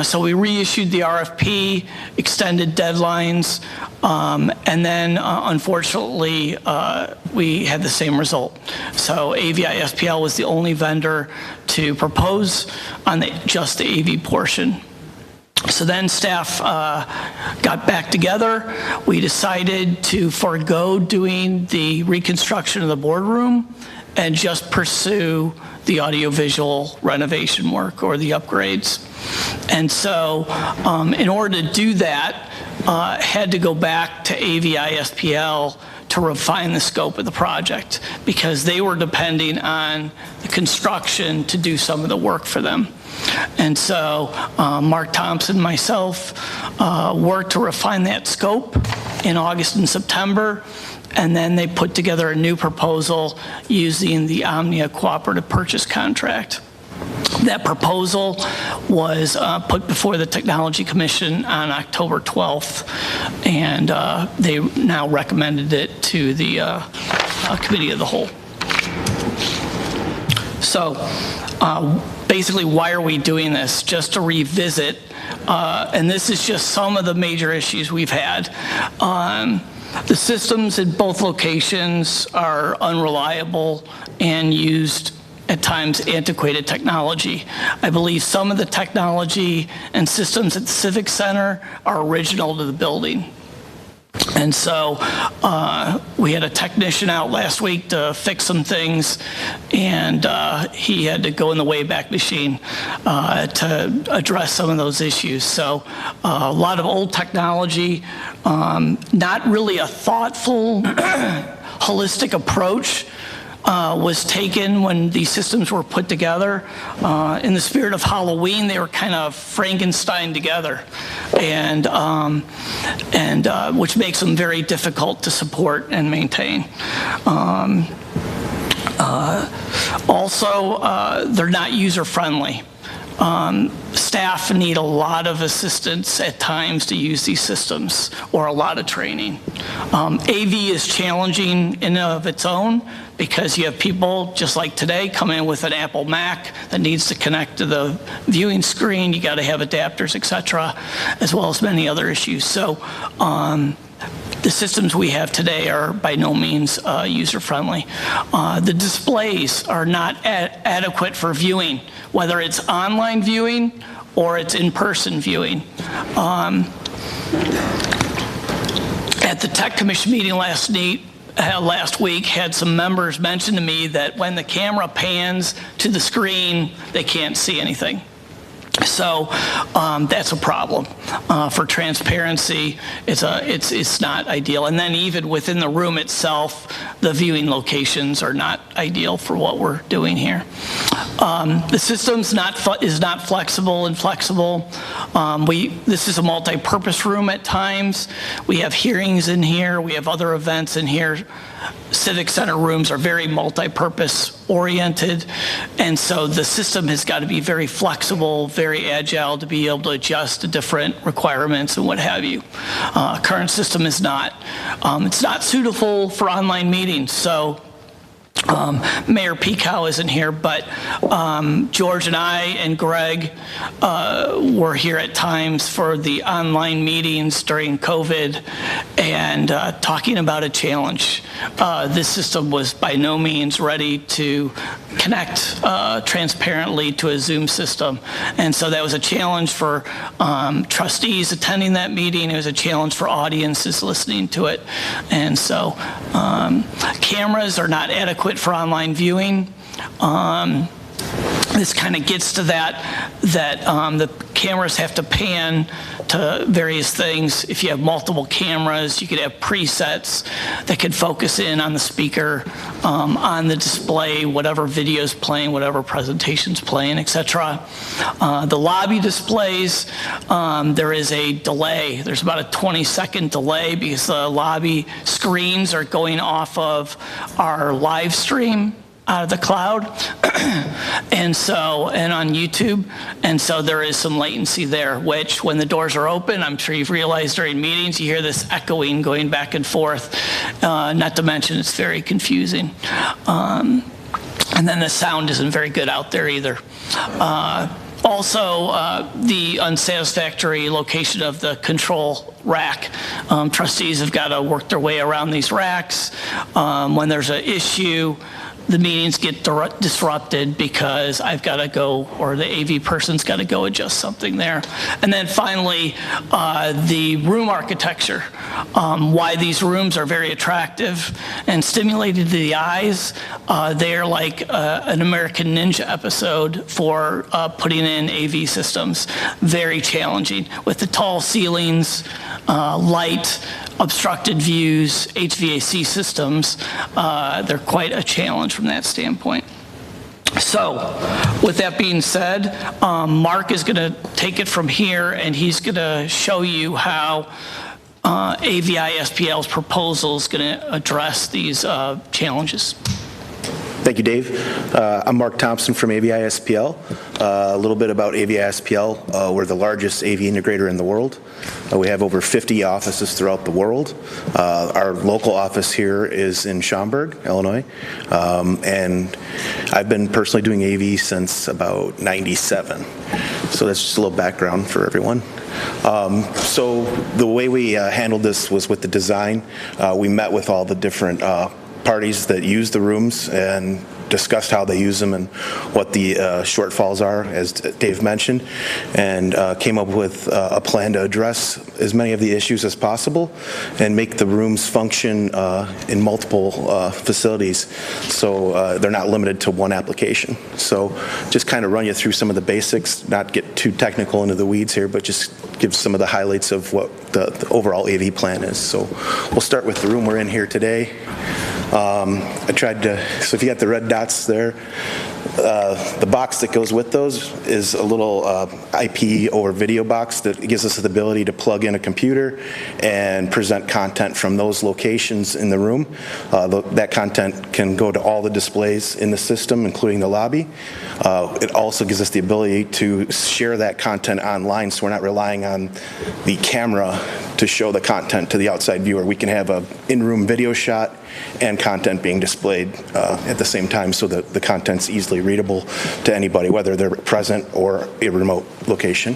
So we reissued the RFP, extended deadlines, and then unfortunately we had the same result. So AVI SPL was the only vendor to propose on just the AV portion. So then staff got back together. We decided to forego doing the reconstruction of the boardroom and just pursue the audiovisual renovation work or the upgrades. And so in order to do that, had to go back to AVI-SPL to refine the scope of the project because they were depending on the construction to do some of the work for them. And so Mark Thompson and myself worked to refine that scope in August and September, and then they put together a new proposal using the Omnia Cooperative Purchase Contract. That proposal was put before the Technology Commission on October 12th, and they now recommended it to the Committee of the Whole. So basically, why are we doing this? Just to revisit, and this is just some of the major issues we've had. The systems in both locations are unreliable and used at times antiquated technology. I believe some of the technology and systems at the Civic Center are original to the building. And so we had a technician out last week to fix some things, and he had to go in the Wayback Machine to address some of those issues. So a lot of old technology, not really a thoughtful, holistic approach was taken when these systems were put together. In the spirit of Halloween, they were kind of Frankenstein together, and which makes them very difficult to support and maintain. Also, they're not user-friendly. Staff need a lot of assistance at times to use these systems, or a lot of training. AV is challenging in and of its own because you have people, just like today, come in with an Apple Mac that needs to connect to the viewing screen. You got to have adapters, etc., as well as many other issues. So the systems we have today are by no means user-friendly. The displays are not adequate for viewing, whether it's online viewing or it's in-person viewing. At the Tech Commission meeting last week, had some members mention to me that when the camera pans to the screen, they can't see anything. So that's a problem for transparency. It's not ideal. And then even within the room itself, the viewing locations are not ideal for what we're doing here. The system's is not flexible and flexible. This is a multi-purpose room at times. We have hearings in here. We have other events in here. Civic Center rooms are very multi-purpose oriented, and so the system has got to be very flexible, very agile to be able to adjust to different requirements and what have you. Current system is not. It's not suitable for online meetings, so Mayor Pekow isn't here, but George and I and Greg were here at times for the online meetings during COVID and talking about a challenge. This system was by no means ready to connect transparently to a Zoom system. And so that was a challenge for trustees attending that meeting. It was a challenge for audiences listening to it. And so cameras are not adequate for online viewing. This kind of gets to that the cameras have to pan to various things. If you have multiple cameras, you could have presets that could focus in on the speaker, on the display, whatever video's playing, whatever presentation's playing, etc. The lobby displays, there is a delay. There's about a 20-second delay because the lobby screens are going off of our live stream out of the cloud, and on YouTube, and so there is some latency there, which when the doors are open, I'm sure you've realized during meetings, you hear this echoing going back and forth, not to mention it's very confusing. And then the sound isn't very good out there either. Also, the unsatisfactory location of the control rack. Trustees have got to work their way around these racks. When there's an issue, the meetings get disrupted because I've got to go, or the AV person's got to go adjust something there. And then finally, the room architecture, why these rooms are very attractive and stimulating to the eyes. They're like an American Ninja episode for putting in AV systems. Very challenging with the tall ceilings, light, obstructed views, HVAC systems. They're quite a challenge from that standpoint. So, with that being said, Mark is going to take it from here, and he's going to show you how AVI SPL's proposal is going to address these challenges. Thank you, Dave. I'm Mark Thompson from AVI SPL. A little bit about AVI SPL. We're the largest AV integrator in the world. We have over 50 offices throughout the world. Our local office here is in Schaumburg, Illinois. And I've been personally doing AV since about 97. So that's just a little background for everyone. So the way we handled this was with the design. We met with all the different parties that use the rooms and discussed how they use them and what the shortfalls are, as Dave mentioned, and came up with a plan to address as many of the issues as possible and make the rooms function in multiple facilities, so they're not limited to one application. So just kind of run you through some of the basics, not get too technical into the weeds here, but just give some of the highlights of what the overall AV plan is. So we'll start with the room we're in here today. I tried to, so if you got the red dots there, the box that goes with those is a little IP over video box that gives us the ability to plug in a computer and present content from those locations in the room. That content can go to all the displays in the system, including the lobby. It also gives us the ability to share that content online, so we're not relying on the camera to show the content to the outside viewer. We can have an in-room video shot and content being displayed at the same time, so that the content's easily readable to anybody, whether they're present or a remote location.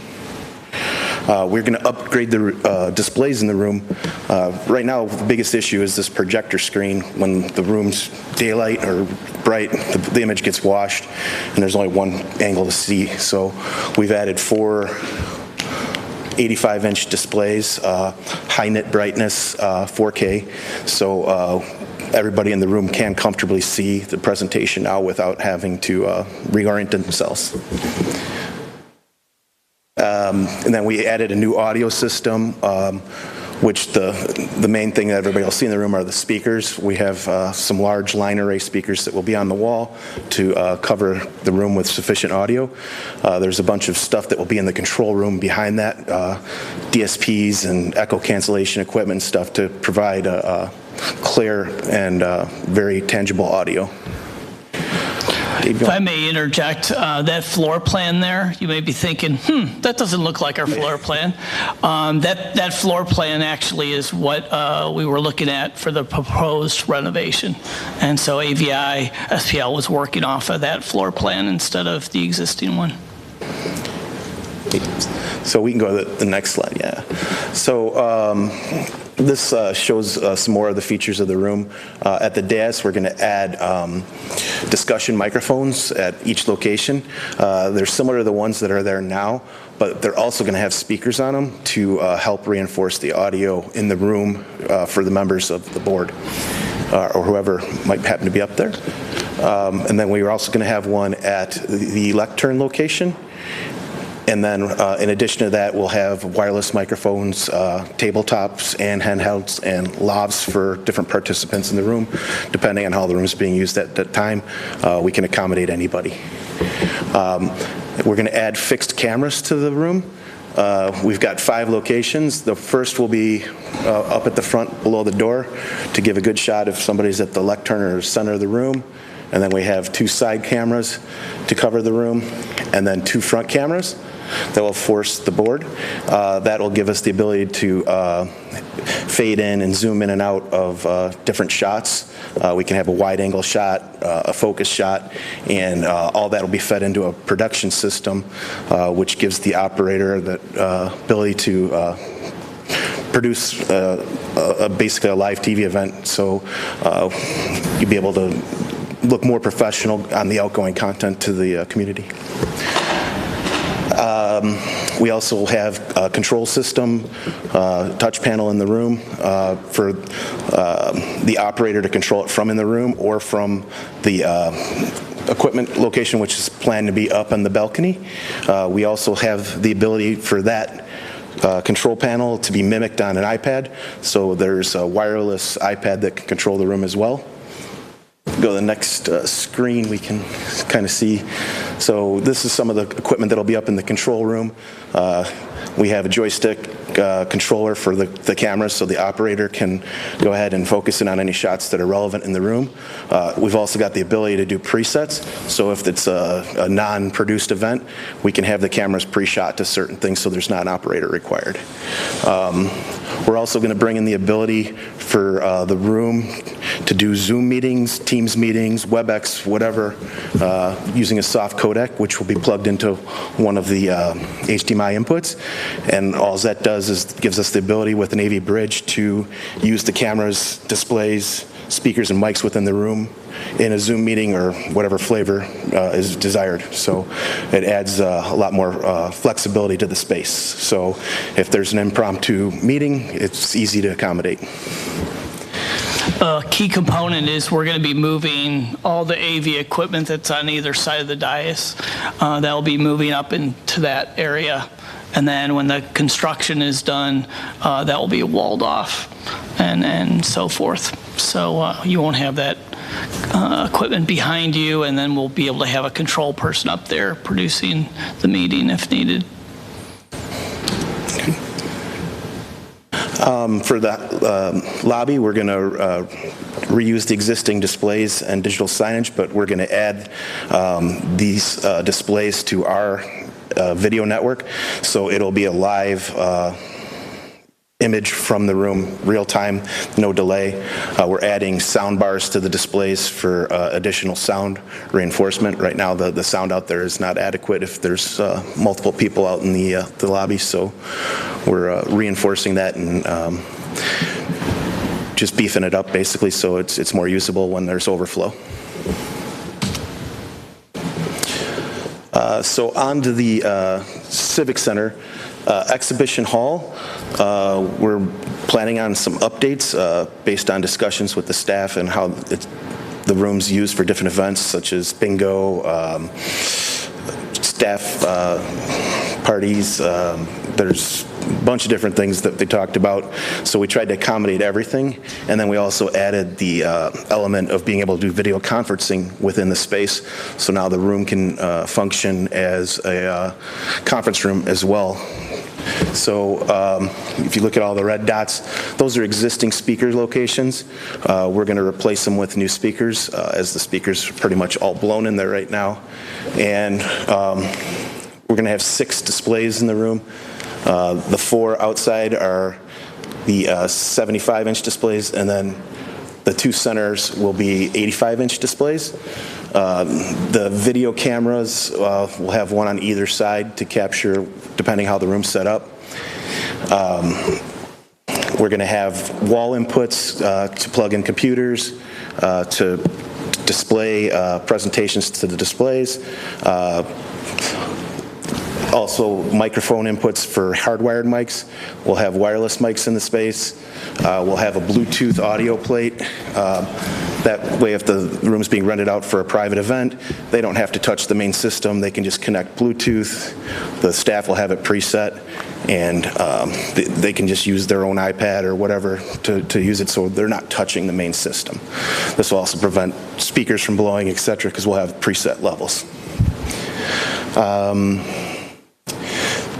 We're going to upgrade the displays in the room. Right now, the biggest issue is this projector screen. When the room's daylight or bright, the image gets washed, and there's only one angle to see. So we've added 4 85-inch displays, high nit brightness, 4K, so everybody in the room can comfortably see the presentation now without having to reorient themselves. And then we added a new audio system, which the main thing that everybody will see in the room are the speakers. We have some large line array speakers that will be on the wall to cover the room with sufficient audio. There's a bunch of stuff that will be in the control room behind that, DSPs and echo cancellation equipment stuff to provide clear and very tangible audio. If I may interject, that floor plan there, you may be thinking, that doesn't look like our floor plan. That floor plan actually is what we were looking at for the proposed renovation. And so AVI SPL was working off of that floor plan instead of the existing one. So we can go to the next slide, yeah. So this shows some more of the features of the room. At the dais, we're going to add discussion microphones at each location. They're similar to the ones that are there now, but they're also going to have speakers on them to help reinforce the audio in the room for the members of the board or whoever might happen to be up there. And then we are also going to have one at the lectern location. And then in addition to that, we'll have wireless microphones, tabletops, and handhelds, and lavs for different participants in the room. Depending on how the room is being used at that time, we can accommodate anybody. We're going to add fixed cameras to the room. We've got 5 locations. The first will be up at the front below the door to give a good shot if somebody's at the lectern or center of the room. And then we have 2 side cameras to cover the room, and then 2 front cameras that will force the board. That will give us the ability to fade in and zoom in and out of different shots. We can have a wide angle shot, a focus shot, and all that will be fed into a production system, which gives the operator the ability to produce basically a live TV event. So you'll be able to look more professional on the outgoing content to the community. We also have a control system, touch panel in the room for the operator to control it from in the room or from the equipment location, which is planned to be up on the balcony. We also have the ability for that control panel to be mimicked on an iPad. So there's a wireless iPad that can control the room as well. Go to the next screen, we can kind of see. So this is some of the equipment that'll be up in the control room. We have a joystick controller for the cameras so the operator can go ahead and focus in on any shots that are relevant in the room. We've also got the ability to do presets. So if it's a non-produced event, we can have the cameras pre-shot to certain things so there's not an operator required. We're also going to bring in the ability for the room to do Zoom meetings, Teams meetings, WebEx, whatever, using a soft codec, which will be plugged into one of the HDMI inputs. And all that does is gives us the ability with an AV bridge to use the cameras, displays, speakers, and mics within the room in a Zoom meeting or whatever flavor is desired. So it adds a lot more flexibility to the space. So if there's an impromptu meeting, it's easy to accommodate. A key component is we're going to be moving all the AV equipment that's on either side of the dais. That will be moving up into that area. And then when the construction is done, that will be walled off and so forth. So you won't have that equipment behind you, and then we'll be able to have a control person up there producing the meeting if needed. For the lobby, we're going to reuse the existing displays and digital signage, but we're going to add these displays to our video network. So it'll be a live image from the room, real time, no delay. We're adding sound bars to the displays for additional sound reinforcement. Right now the sound out there is not adequate if there's multiple people out in the lobby, so we're reinforcing that and just beefing it up basically so it's more usable when there's overflow. So on to the Civic Center exhibition hall. We're planning on some updates based on discussions with the staff and how the room's used for different events such as bingo, staff parties. There's a bunch of different things that they talked about. So we tried to accommodate everything. And then we also added the element of being able to do video conferencing within the space. So now the room can function as a conference room as well. So if you look at all the red dots, those are existing speaker locations. We're going to replace them with new speakers as the speakers are pretty much all blown in there right now. And we're going to have 6 displays in the room. The 4 outside are the 75-inch displays, and then the 2 centers will be 85-inch displays. The video cameras will have one on either side to capture, depending how the room's set up. We're going to have wall inputs to plug in computers, to display presentations to the displays. Also, microphone inputs for hardwired mics. We'll have wireless mics in the space. We'll have a Bluetooth audio plate. That way, if the room's being rented out for a private event, they don't have to touch the main system. They can just connect Bluetooth. The staff will have it preset, and they can just use their own iPad or whatever to use it, so they're not touching the main system. This will also prevent speakers from blowing, et cetera, because we'll have preset levels.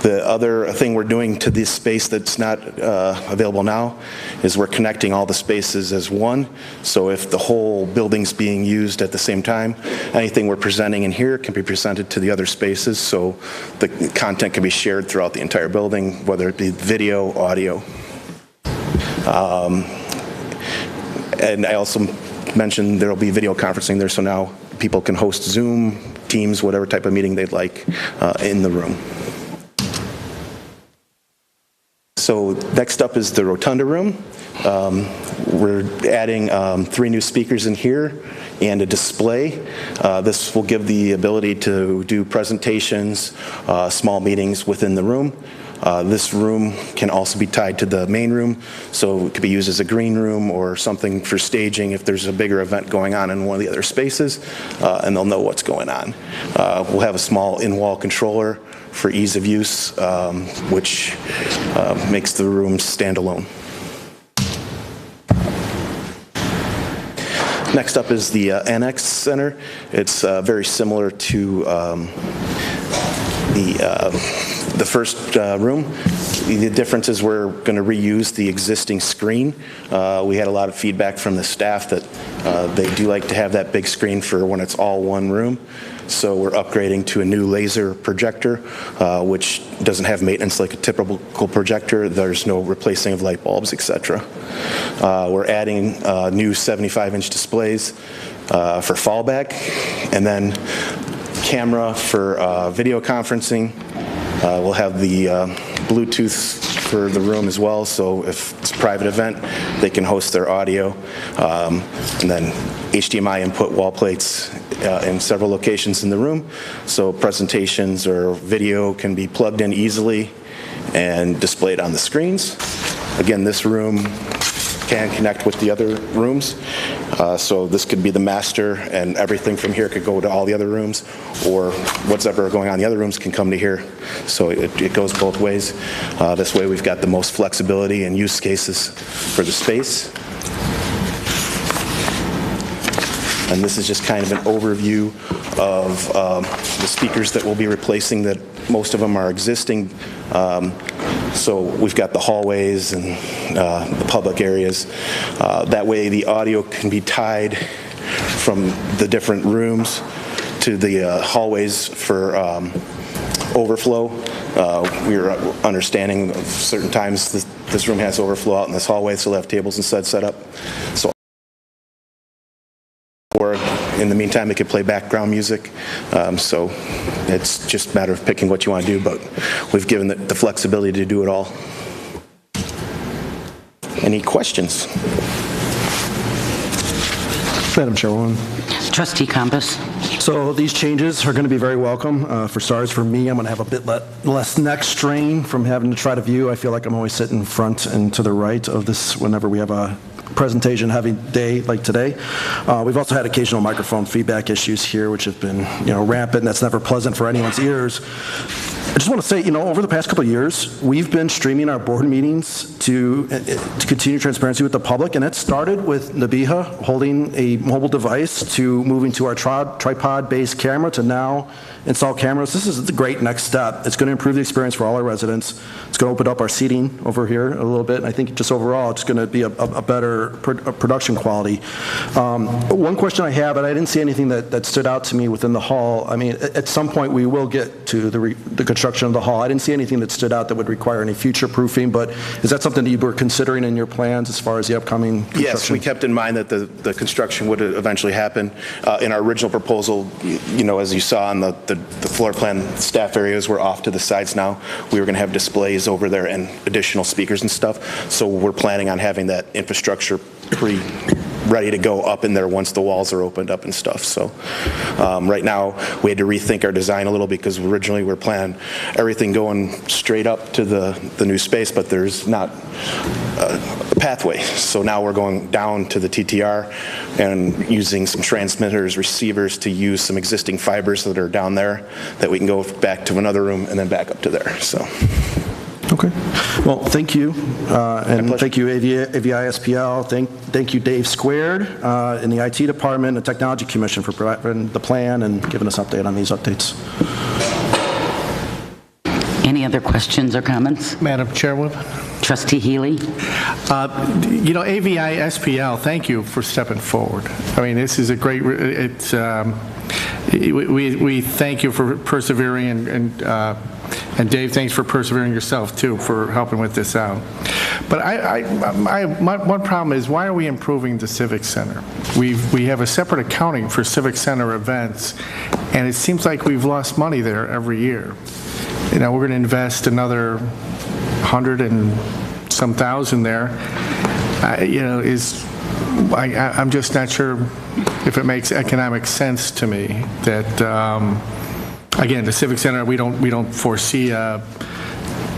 The other thing we're doing to this space that's not available now is we're connecting all the spaces as one. So if the whole building's being used at the same time, anything we're presenting in here can be presented to the other spaces, so the content can be shared throughout the entire building, whether it be video, audio. And I also mentioned there will be video conferencing there, so now people can host Zoom, Teams, whatever type of meeting they'd like in the room. So next up is the Rotunda Room. We're adding 3 new speakers in here and a display. This will give the ability to do presentations, small meetings within the room. This room can also be tied to the main room, so it could be used as a green room or something for staging if there's a bigger event going on in one of the other spaces, and they'll know what's going on. We'll have a small in-wall controller for ease of use, which makes the room stand alone. Next up is the Annex Center. It's very similar to the first room. The difference is we're going to reuse the existing screen. We had a lot of feedback from the staff that they do like to have that big screen for when it's all one room. So we're upgrading to a new laser projector, which doesn't have maintenance like a typical projector. There's no replacing of light bulbs, etc. We're adding new 75-inch displays for fallback, and then camera for video conferencing. We'll have the Bluetooth for the room as well, so if it's a private event, they can host their audio. And then HDMI input wall plates in several locations in the room, so presentations or video can be plugged in easily and displayed on the screens. Again, this room can connect with the other rooms, so this could be the master, and everything from here could go to all the other rooms, or whatever going on in the other rooms can come to here. So it goes both ways. This way we've got the most flexibility and use cases for the space. And this is just kind of an overview of the speakers that we'll be replacing, that most of them are existing. So we've got the hallways and the public areas. That way the audio can be tied from the different rooms to the hallways for overflow. We're understanding of certain times this room has overflow out in this hallway, so we'll have tables and such set up. So, or in the meantime, it could play background music. So it's just a matter of picking what you want to do, but we've given the flexibility to do it all. Any questions? Madam Chairwoman. Trustee Compass. So these changes are going to be very welcome. For starters, for me, I'm going to have a bit less neck strain from having to try to view. I feel like I'm always sitting front and to the right of this whenever we have a presentation heavy day like today. We've also had occasional microphone feedback issues here, which have been, rampant, and that's never pleasant for anyone's ears. I just want to say, over the past couple of years, we've been streaming our board meetings to continue transparency with the public, and it started with Nabiha holding a mobile device to moving to our tripod-based camera to now install cameras. This is a great next step. It's going to improve the experience for all our residents. It's going to open up our seating over here a little bit, and I think just overall it's going to be a better production quality. One question I have, and I didn't see anything that stood out to me within the hall. I mean, at some point we will get to the construction of the hall. I didn't see anything that stood out that would require any future proofing, but is that something that you were considering in your plans as far as the upcoming construction? Yes, we kept in mind that the construction would eventually happen. In our original proposal, as you saw on the floor plan, staff areas were off to the sides now. We were going to have displays over there and additional speakers and stuff, so we're planning on having that infrastructure ready to go up in there once the walls are opened up and stuff. So right now we had to rethink our design a little because originally we were planning everything going straight up to the new space, but there's not a pathway. So now we're going down to the TTR and using some transmitters, receivers to use some existing fibers that are down there that we can go back to another room and then back up to there. So. Okay. Well, thank you, and thank you, AVISPL. Thank you, Dave Squared, in the IT department, and the Technology Commission for providing the plan and giving us an update on these updates. Any other questions or comments? Madam Chairwoman. Trustee Healy. AVISPL, thank you for stepping forward. I mean, this is a great, we thank you for persevering, and Dave, thanks for persevering yourself too, for helping with this out. But my one problem is, why are we improving the Civic Center? We have a separate accounting for Civic Center events, and it seems like we've lost money there every year. We're going to invest another 100 and some thousand there, I'm just not sure if it makes economic sense to me that, again, the Civic Center, we don't foresee, at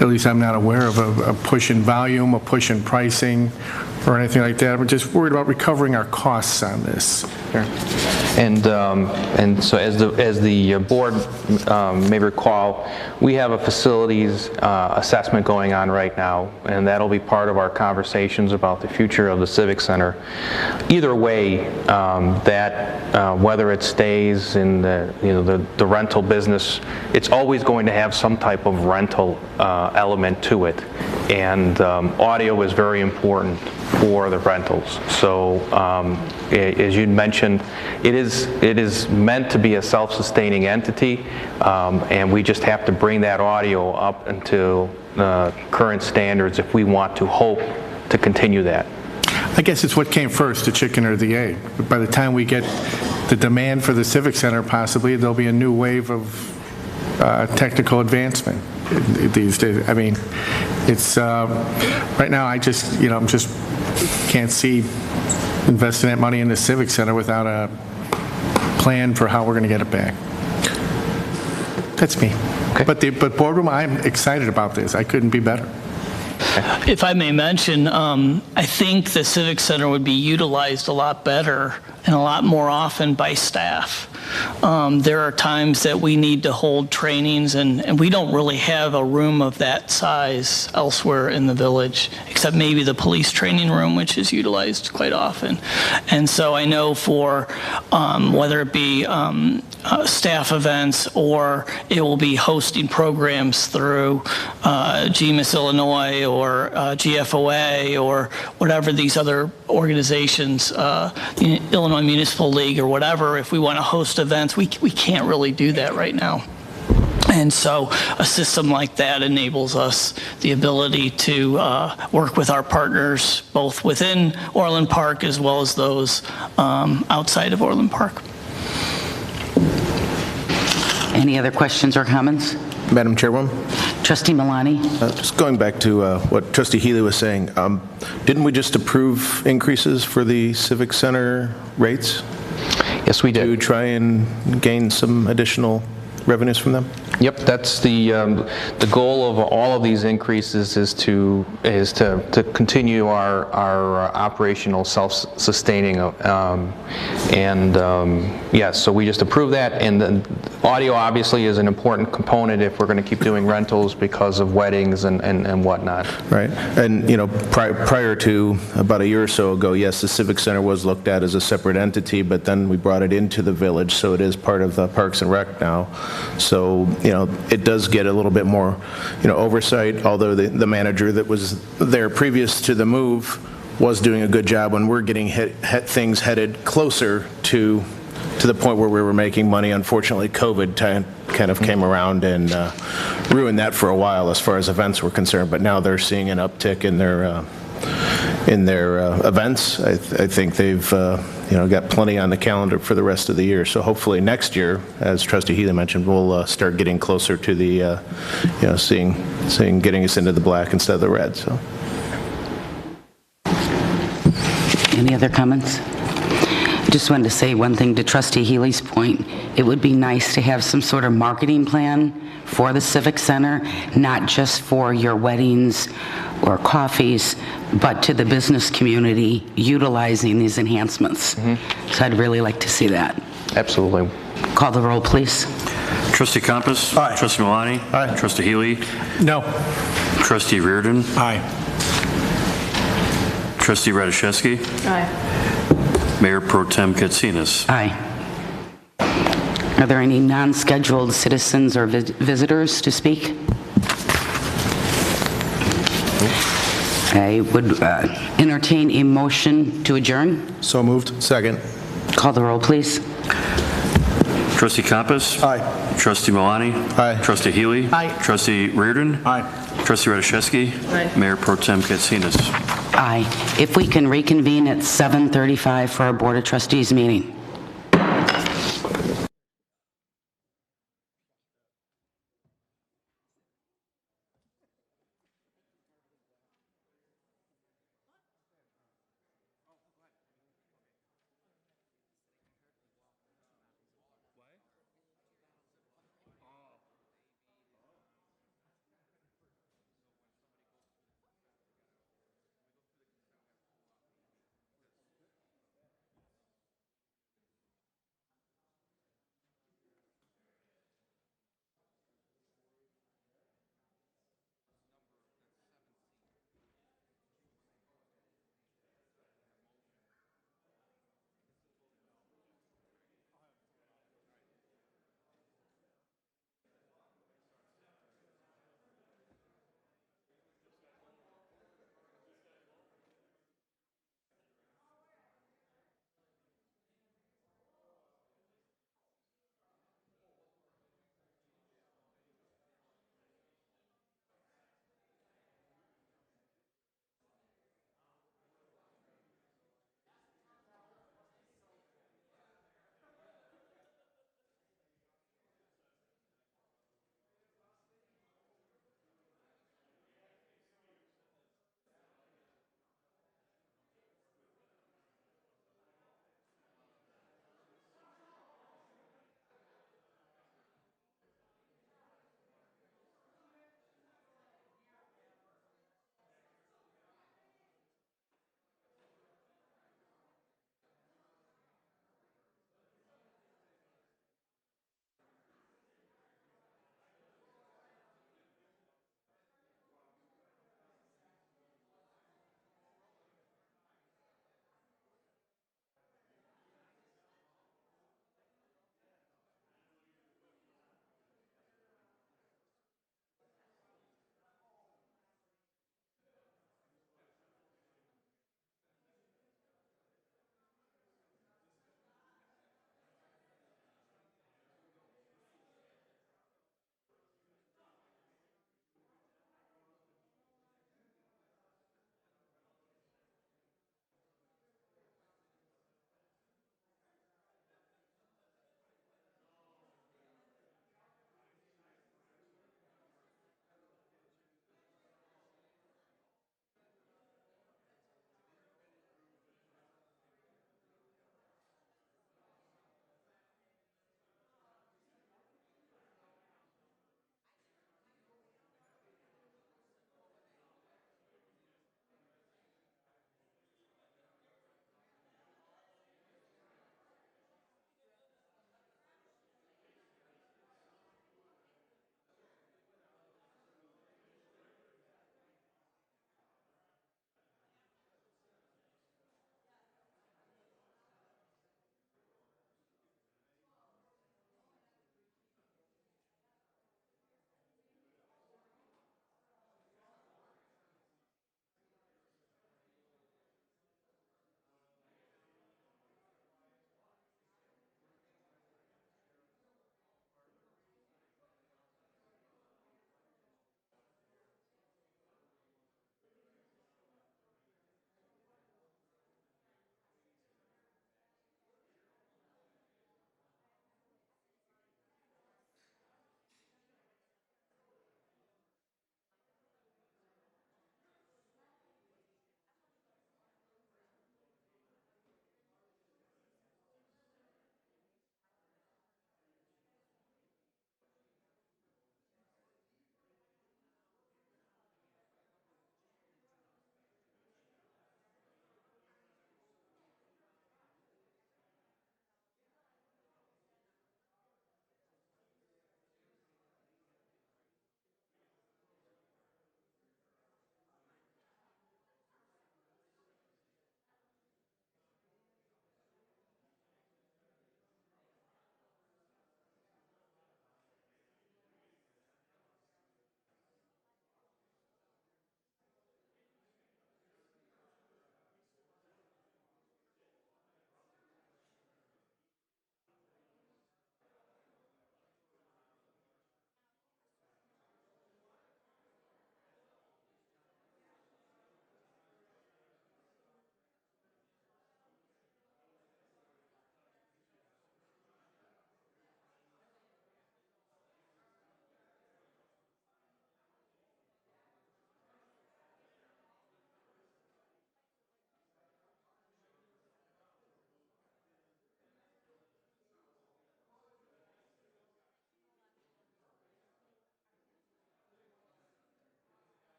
least I'm not aware of a push in volume, a push in pricing, or anything like that. We're just worried about recovering our costs on this. Sure. And so as the board may recall, we have a facilities assessment going on right now, and that'll be part of our conversations about the future of the Civic Center. Either way, whether it stays in the rental business, it's always going to have some type of rental element to it, and audio is very important for the rentals. So as you mentioned, it is meant to be a self-sustaining entity, and we just have to bring that audio up into current standards if we want to hope to continue that. I guess it's what came first, the chicken or the egg. By the time we get the demand for the Civic Center, possibly, there'll be a new wave of technical advancement these days. I mean, it's right now I just can't see investing that money in the Civic Center without a plan for how we're going to get it back. That's me. Okay. But boardroom, I'm excited about this. I couldn't be better. If I may mention, I think the Civic Center would be utilized a lot better and a lot more often by staff. There are times that we need to hold trainings, and we don't really have a room of that size elsewhere in the village, except maybe the police training room, which is utilized quite often. And so I know for whether it be staff events or it will be hosting programs through GMIS Illinois or GFOA or whatever these other organizations, Illinois Municipal League or whatever, if we want to host events, we can't really do that right now. And so a system like that enables us the ability to work with our partners both within Orland Park as well as those outside of Orland Park. Any other questions or comments? Madam Chairwoman? Trustee Milani? Just going back to what Trustee Healy was saying, didn't we just approve increases for the Civic Center rates? Yes, we did. To try and gain some additional revenues from them? Yep, that's the goal of all of these increases is to continue our operational self-sustaining, yes, so we just approved that, and then audio obviously is an important component if we're going to keep doing rentals because of weddings and whatnot. Right, and prior to about a year or so ago, yes, the Civic Center was looked at as a separate entity, but then we brought it into the village, so it is part of the Parks and Rec now. So, it does get a little bit more, oversight, although the manager that was there previous to the move was doing a good job when we're getting things headed closer to the point where we were making money. Unfortunately, COVID kind of came around and ruined that for a while as far as events were concerned, but now they're seeing an uptick in their events. I think they've got plenty on the calendar for the rest of the year. So hopefully next year, as Trustee Healy mentioned, we'll start getting closer to the seeing getting us into the black instead of the red. So. Any other comments? I just wanted to say one thing to Trustee Healy's point. It would be nice to have some sort of marketing plan for the Civic Center, not just for your weddings or coffees, but to the business community utilizing these enhancements. Mm-hmm. So I'd really like to see that. Absolutely. Call the roll, please. Trustee Compass? Aye. Trustee Milani? Aye. Trustee Healy? No. Trustee Reardon? Aye. Trustee Radiszewski? Aye. Mayor Pro Tem Katsinas? Aye. Are there any non-scheduled citizens or visitors to speak? I would entertain a motion to adjourn. So moved. Second. Call the roll, please. Trustee Compass? Aye. Trustee Milani? Aye. Trustee Healy? Aye. Trustee Reardon? Aye. Trustee Radiszewski? Aye. Mayor Pro Tem Katsinas? Aye. If we can reconvene at 7:35 for our Board of Trustees meeting.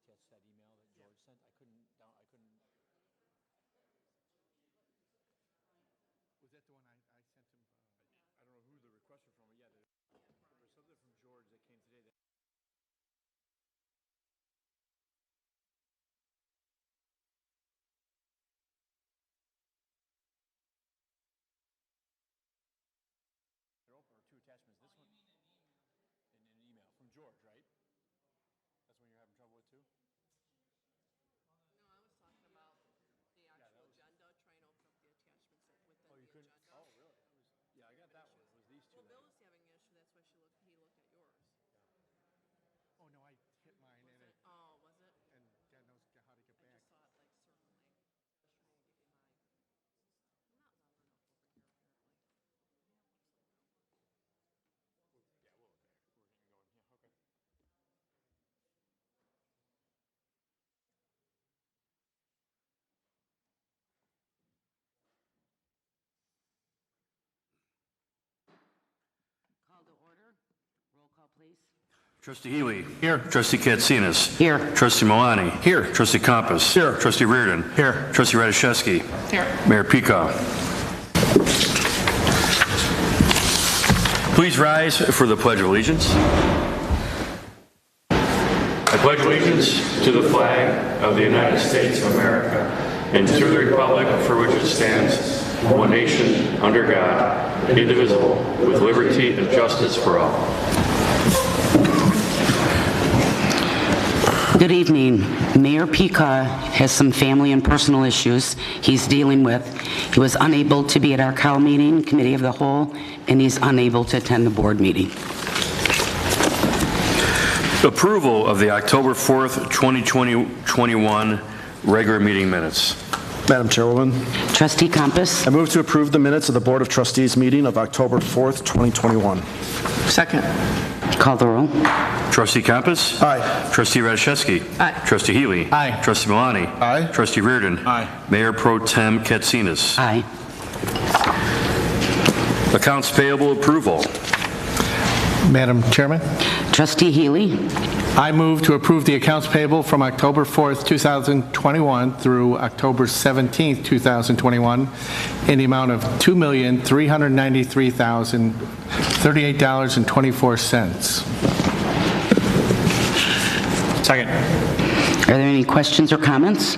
attached to that email that George sent. I couldn't. Was that the one I sent him? I don't know who the requests were from, but yeah, there was something from George that came today that. Or two attachments. This one. In an email from George, right? That's when you're having trouble with too? No, I was talking about the actual agenda, trying to open up the attachments within the agenda. Oh, really? Yeah, I got that one. It was these two. Well, Bill was having an issue, that's why he looked at yours. Oh, no, I hit mine and it, Oh, was it? and God knows how to get I back. just saw it like circling. I was trying to give you mine. I'm not loud enough over here, apparently. Yeah, we'll look at it. We're getting going. Yeah, okay. Call to order. Roll call, please. Trustee Healy. Here. Trustee Katsinas. Here. Trustee Malani. Here. Trustee Compass. Here. Trustee Reardon. Here. Trustee Radiszewski. Here. Mayor Peacock. Please rise for the Pledge of Allegiance. I pledge allegiance to the flag of the United States of America and to the republic for which it stands, one nation, under God, indivisible, with liberty and justice for all. Good evening. Mayor Peacock has some family and personal issues he's dealing with. He was unable to be at our COW meeting, Committee of the Whole, and he's unable to attend the board meeting. Approval of the October 4th, 2021 regular meeting minutes. Madam Chairwoman, Trustee Compass. I move to approve the minutes of the Board of Trustees meeting of October 4th, 2021. Second. Call the roll. Trustee Compass? Aye. Trustee Radiszewski? Aye. Trustee Healy? Aye. Trustee Malani? Aye. Trustee Reardon? Aye. Mayor Pro Tem Katsinas? Aye. Accounts payable approval. Madam Chairman, Trustee Healy. I move to approve the accounts payable from October 4th, 2021 through October 17th, 2021 in the amount of $2,393,038.24. Second. Are there any questions or comments?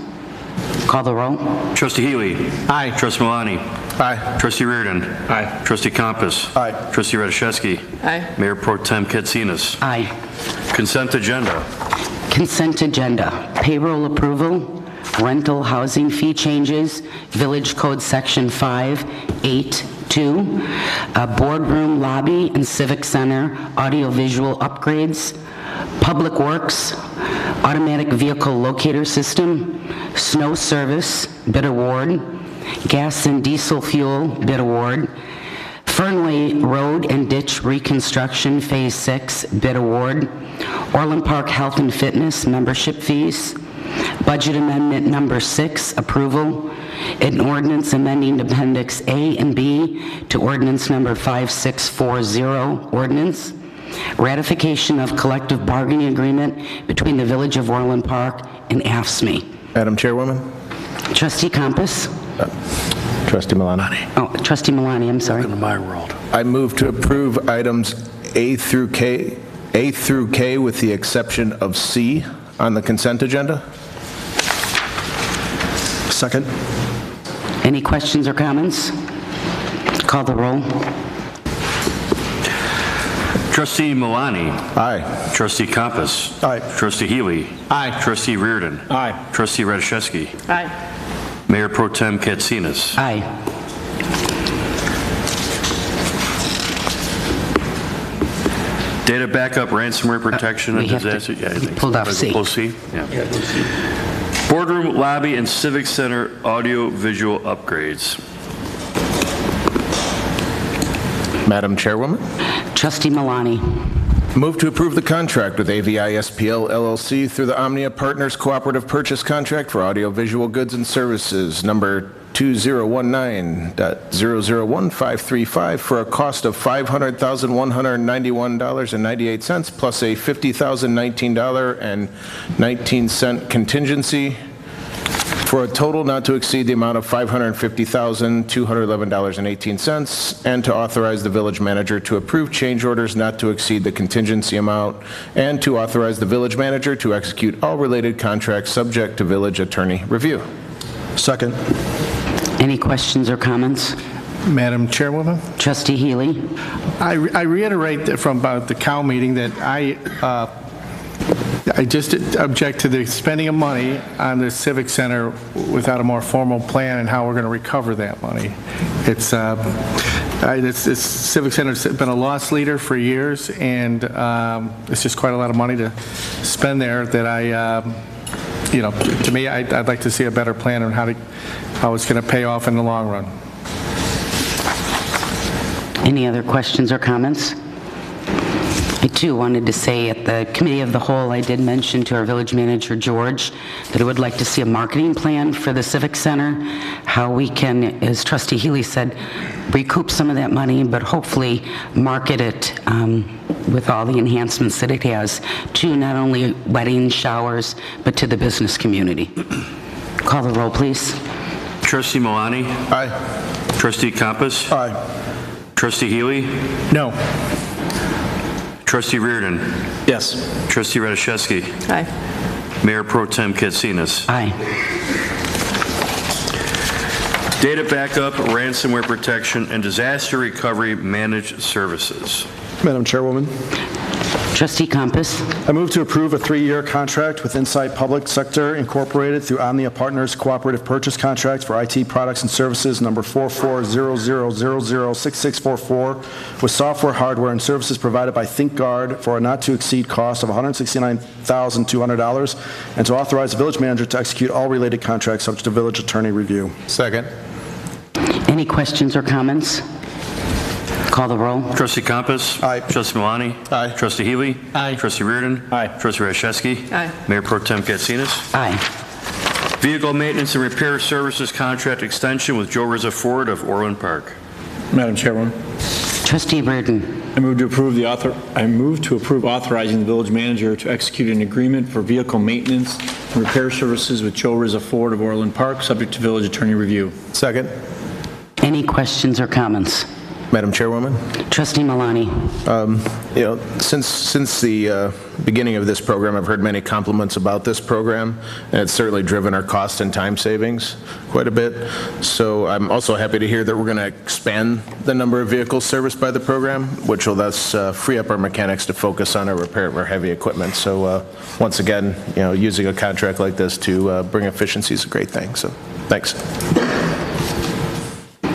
Call the roll. Trustee Healy? Aye. Trustee Malani? Aye. Trustee Reardon? Aye. Trustee Compass? Aye. Trustee Radiszewski? Aye. Mayor Pro Tem Katsinas? Aye. Consent agenda. Consent agenda. Payroll approval, rental housing fee changes, Village Code Section 582, boardroom lobby and Civic Center audiovisual upgrades, Public Works, automatic vehicle locator system, snow service bid award, gas and diesel fuel bid award, Fernway Road and Ditch Reconstruction Phase 6 bid award, Orland Park Health and Fitness membership fees, Budget Amendment Number 6 approval, an ordinance amending Appendix A and B to Ordinance Number 5640 ordinance, ratification of collective bargaining agreement between the Village of Orland Park and AFSCME. Madam Chairwoman? Trustee Compass. Trustee Malani? Oh, Trustee Malani, I'm sorry. Welcome to my world. I move to approve items A through K with the exception of C on the consent agenda. Second. Any questions or comments? Call the roll. Trustee Malani? Aye. Trustee Compass? Aye. Trustee Healy? Aye. Trustee Reardon? Aye. Trustee Radiszewski? Aye. Mayor Pro Tem Katsinas? Aye. Data backup, ransomware protection, and we have to- disaster. Yeah, I think pulled so. off C. Pull C? Yeah. Boardroom, lobby, and Civic Center audio visual upgrades. Madam Chairwoman? Trustee Malani. Move to approve the contract with AVI SPL LLC through the Omnia Partners Cooperative Purchase Contract for audiovisual goods and services, number 2019.001535 for a cost of $500,191.98 plus a $50,019.19 contingency for a total not to exceed the amount of $550,211.18, and to authorize the village manager to approve change orders not to exceed the contingency amount, and to authorize the village manager to execute all related contracts subject to village attorney review. Second. Any questions or comments? Madam Chairwoman? Trustee Healy? I reiterate from the Cow meeting that I just object to the spending of money on the Civic Center without a more formal plan and how we're going to recover that money. This Civic Center's been a loss leader for years, and it's just quite a lot of money to spend there that to me, I'd like to see a better plan on how it's going to pay off in the long run. Any other questions or comments? I too wanted to say at the Committee of the Whole, I did mention to our village manager, George, that I would like to see a marketing plan for the Civic Center, how we can, as Trustee Healy said, recoup some of that money, but hopefully market it with all the enhancements that it has to not only weddings, showers, but to the business community. Call the roll, please. Trustee Malani? Aye. Trustee Compass? Aye. Trustee Healy? No. Trustee Reardon? Yes. Trustee Radiszewski? Aye. Mayor Pro Tem Katsinas? Aye. Data backup, ransomware protection, and disaster recovery managed services. Madam Chairwoman, Trustee Compass? I move to approve a 3-year contract with Insight Public Sector Incorporated through Omnia Partners Cooperative Purchase Contract for IT products and services number 4400006644 with software, hardware, and services provided by ThinkGuard for a not-to-exceed cost of $169,200, and to authorize the village manager to execute all related contracts subject to village attorney review. Second. Any questions or comments? Call the roll. Trustee Compass? Aye. Trustee Malani? Aye. Trustee Healy? Aye. Trustee Reardon? Aye. Trustee Radiszewski? Aye. Mayor Pro Tem Katsinas? Aye. Vehicle maintenance and repair services contract extension with Joe Rizza Ford of Orland Park. Madam Chairwoman, Trustee Reardon? I move to approve authorizing the village manager to execute an agreement for vehicle maintenance and repair services with Joe Rizza Ford of Orland Park, subject to village attorney review. Second. Any questions or comments? Madam Chairwoman? Trustee Malani? Since the beginning of this program, I've heard many compliments about this program, and it's certainly driven our cost and time savings quite a bit. So I'm also happy to hear that we're going to expand the number of vehicles serviced by the program, which will thus free up our mechanics to focus on our repair of our heavy equipment. So once again, using a contract like this to bring efficiency is a great thing. So thanks.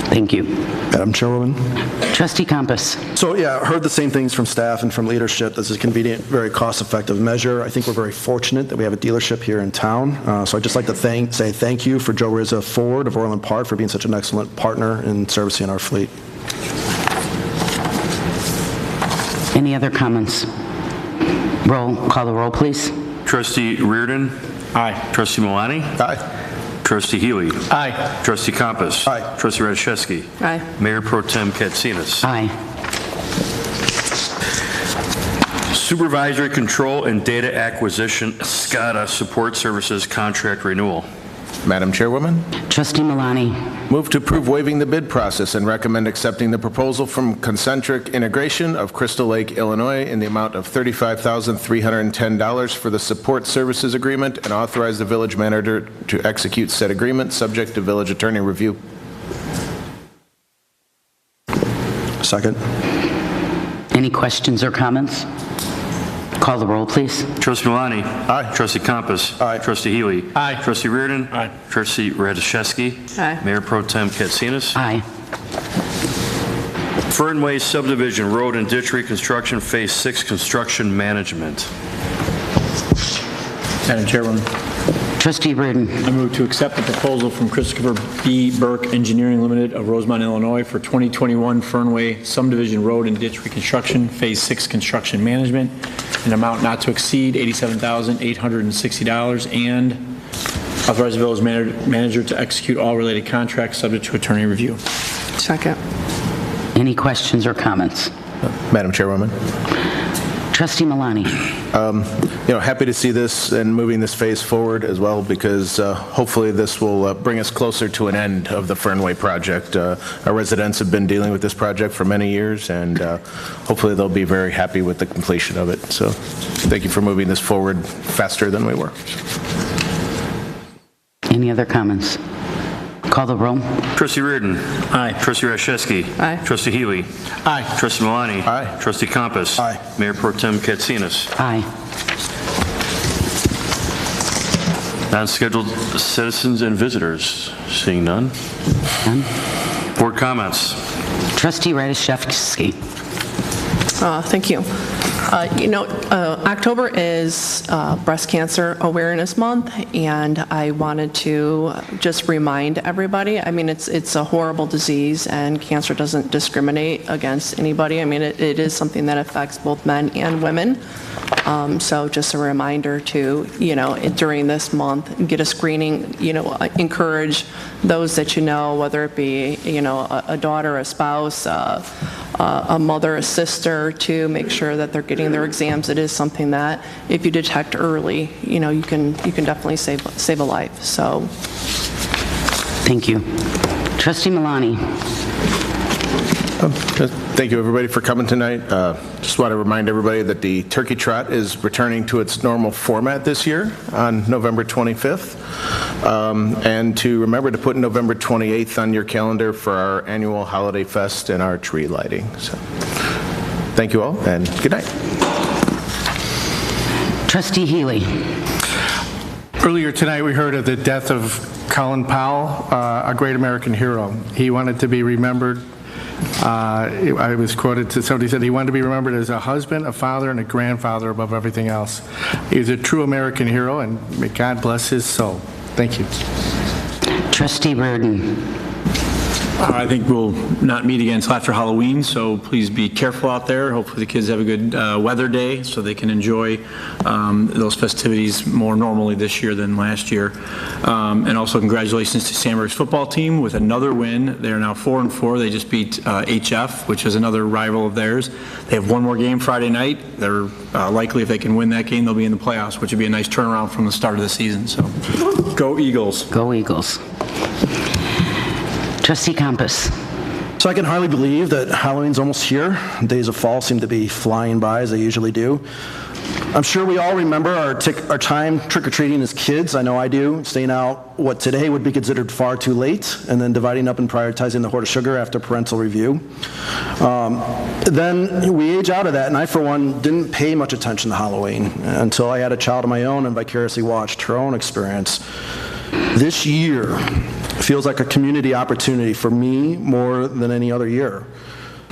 Thank you. Madam Chairwoman. Trustee Compass? So yeah, I heard the same things from staff and from leadership. This is a convenient, very cost-effective measure. I think we're very fortunate that we have a dealership here in town. So I'd just like to say thank you for Joe Rizza Ford of Orland Park for being such an excellent partner in servicing our fleet. Any other comments? Call the roll, please. Trustee Reardon? Aye. Trustee Malani? Aye. Trustee Healy? Aye. Trustee Compass? Aye. Trustee Radiszewski? Aye. Mayor Pro Tem Katsinas? Aye. Supervisory Control and Data Acquisition SCADA Support Services Contract Renewal. Madam Chairwoman? Trustee Malani? Move to approve waiving the bid process and recommend accepting the proposal from Concentric Integration of Crystal Lake, Illinois in the amount of $35,310 for the support services agreement, and authorize the village manager to execute said agreement subject to village attorney review. Second. Any questions or comments? Call the roll, please. Trustee Malani? Aye. Trustee Compass? Aye. Trustee Healy? Aye. Trustee Reardon? Aye. Trustee Radiszewski? Aye. Mayor Pro Tem Katsinas? Aye. Fernway Subdivision Road and Ditch Reconstruction Phase 6 Construction Management. Madam Chairwoman, Trustee Reardon? I move to accept the proposal from Christopher B. Burke Engineering Limited of Rosemont, Illinois for 2021 Fernway Subdivision Road and Ditch Reconstruction Phase 6 Construction Management, an amount not to exceed $87,860, and Authorize the village manager to execute all related contracts subject to attorney review. Second. Any questions or comments? Madam Chairwoman. Trustee Malani. Happy to see this and moving this phase forward as well, because hopefully this will bring us closer to an end of the Fernway project. Our residents have been dealing with this project for many years, and hopefully they'll be very happy with the completion of it. So thank you for moving this forward faster than we were. Any other comments? Call the roll. Trustee Reardon. Aye. Trustee Rashevsky. Aye. Trustee Healy. Aye. Trustee Malani. Aye. Trustee Compass. Aye. Mayor Pro Tem Katsinas. Aye. Non-scheduled citizens and visitors. Seeing none. None. Board comments. Trustee Radiszewski. Thank you. October is Breast Cancer Awareness Month, and I wanted to just remind everybody, I mean, it's a horrible disease, and cancer doesn't discriminate against anybody. I mean, it is something that affects both men and women. So just a reminder to, during this month, get a screening, encourage those that whether it be, a daughter, a spouse, a mother, a sister, to make sure that they're getting their exams. It is something that if you detect early, you can definitely save a life. So, thank you. Trustee Malani. Thank you, everybody, for coming tonight. Just want to remind everybody that the Turkey Trot is returning to its normal format this year on November 25th. And to remember to put November 28th on your calendar for our annual Holiday Fest and our tree lighting. So, thank you all, and good night. Trustee Healy. Earlier tonight, we heard of the death of Colin Powell, a great American hero. He wanted to be remembered. I was quoted to somebody said he wanted to be remembered as a husband, a father, and a grandfather above everything else. He was a true American hero, and may God bless his soul. Thank you. Trustee Reardon. I think we'll not meet again until after Halloween, so please be careful out there. Hopefully the kids have a good weather day so they can enjoy those festivities more normally this year than last year. And also congratulations to Sandburg's football team with another win. They are now 4-4. They just beat HF, which is another rival of theirs. They have one more game Friday night. They're likely, if they can win that game, they'll be in the playoffs, which would be a nice turnaround from the start of the season. So go Eagles. Go Eagles. Trustee Compass. So I can hardly believe that Halloween's almost here. Days of fall seem to be flying by, as they usually do. I'm sure we all remember our time trick-or-treating as kids. I know I do. Staying out what today would be considered far too late, and then dividing up and prioritizing the hoard of sugar after parental review. Then we age out of that, and I, for one, didn't pay much attention to Halloween until I had a child of my own and vicariously watched her own experience. This year feels like a community opportunity for me more than any other year.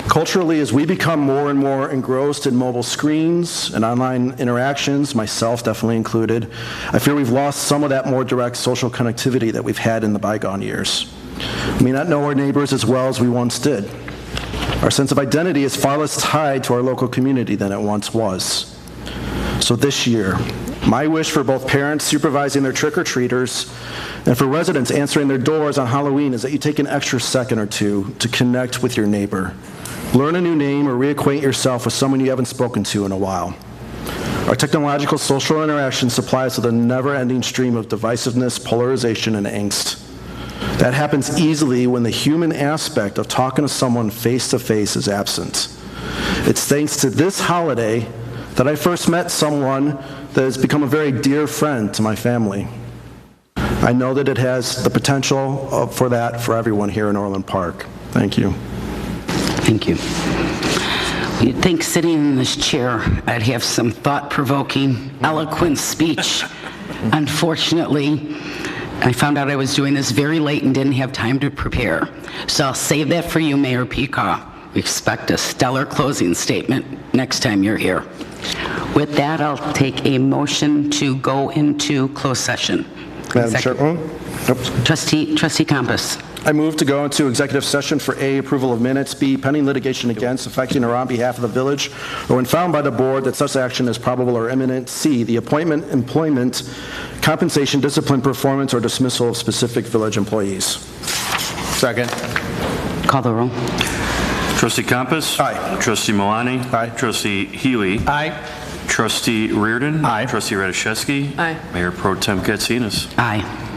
Culturally, as we become more and more engrossed in mobile screens and online interactions, myself definitely included, I fear we've lost some of that more direct social connectivity that we've had in the bygone years. We may not know our neighbors as well as we once did. Our sense of identity is far less tied to our local community than it once was. So this year, my wish for both parents supervising their trick-or-treaters and for residents answering their doors on Halloween is that you take an extra second or two to connect with your neighbor. Learn a new name or reacquaint yourself with someone you haven't spoken to in a while. Our technological social interactions supply us with a never-ending stream of divisiveness, polarization, and angst. That happens easily when the human aspect of talking to someone face-to-face is absent. It's thanks to this holiday that I first met someone that has become a very dear friend to my family. I know that it has the potential for that for everyone here in Orland Park. Thank you. Thank you. You'd think sitting in this chair, I'd have some thought-provoking, eloquent speech. Unfortunately, I found out I was doing this very late and didn't have time to prepare. So I'll save that for you, Mayor Peacock. We expect a stellar closing statement next time you're here. With that, I'll take a motion to go into closed session. Madam Chairwoman? Trustee Compass. I move to go into executive session for A, approval of minutes, B, pending litigation against, affecting, or on behalf of the village, or when found by the board that such action is probable or imminent, C, the appointment, employment, compensation, discipline, performance, or dismissal of specific village employees. Second. Call the roll. Trustee Compass? Aye. Trustee Malani? Aye. Trustee Healy? Aye. Trustee Reardon? Aye. Trustee Radiszewski? Aye. Mayor Pro Tem Katsinas? Aye.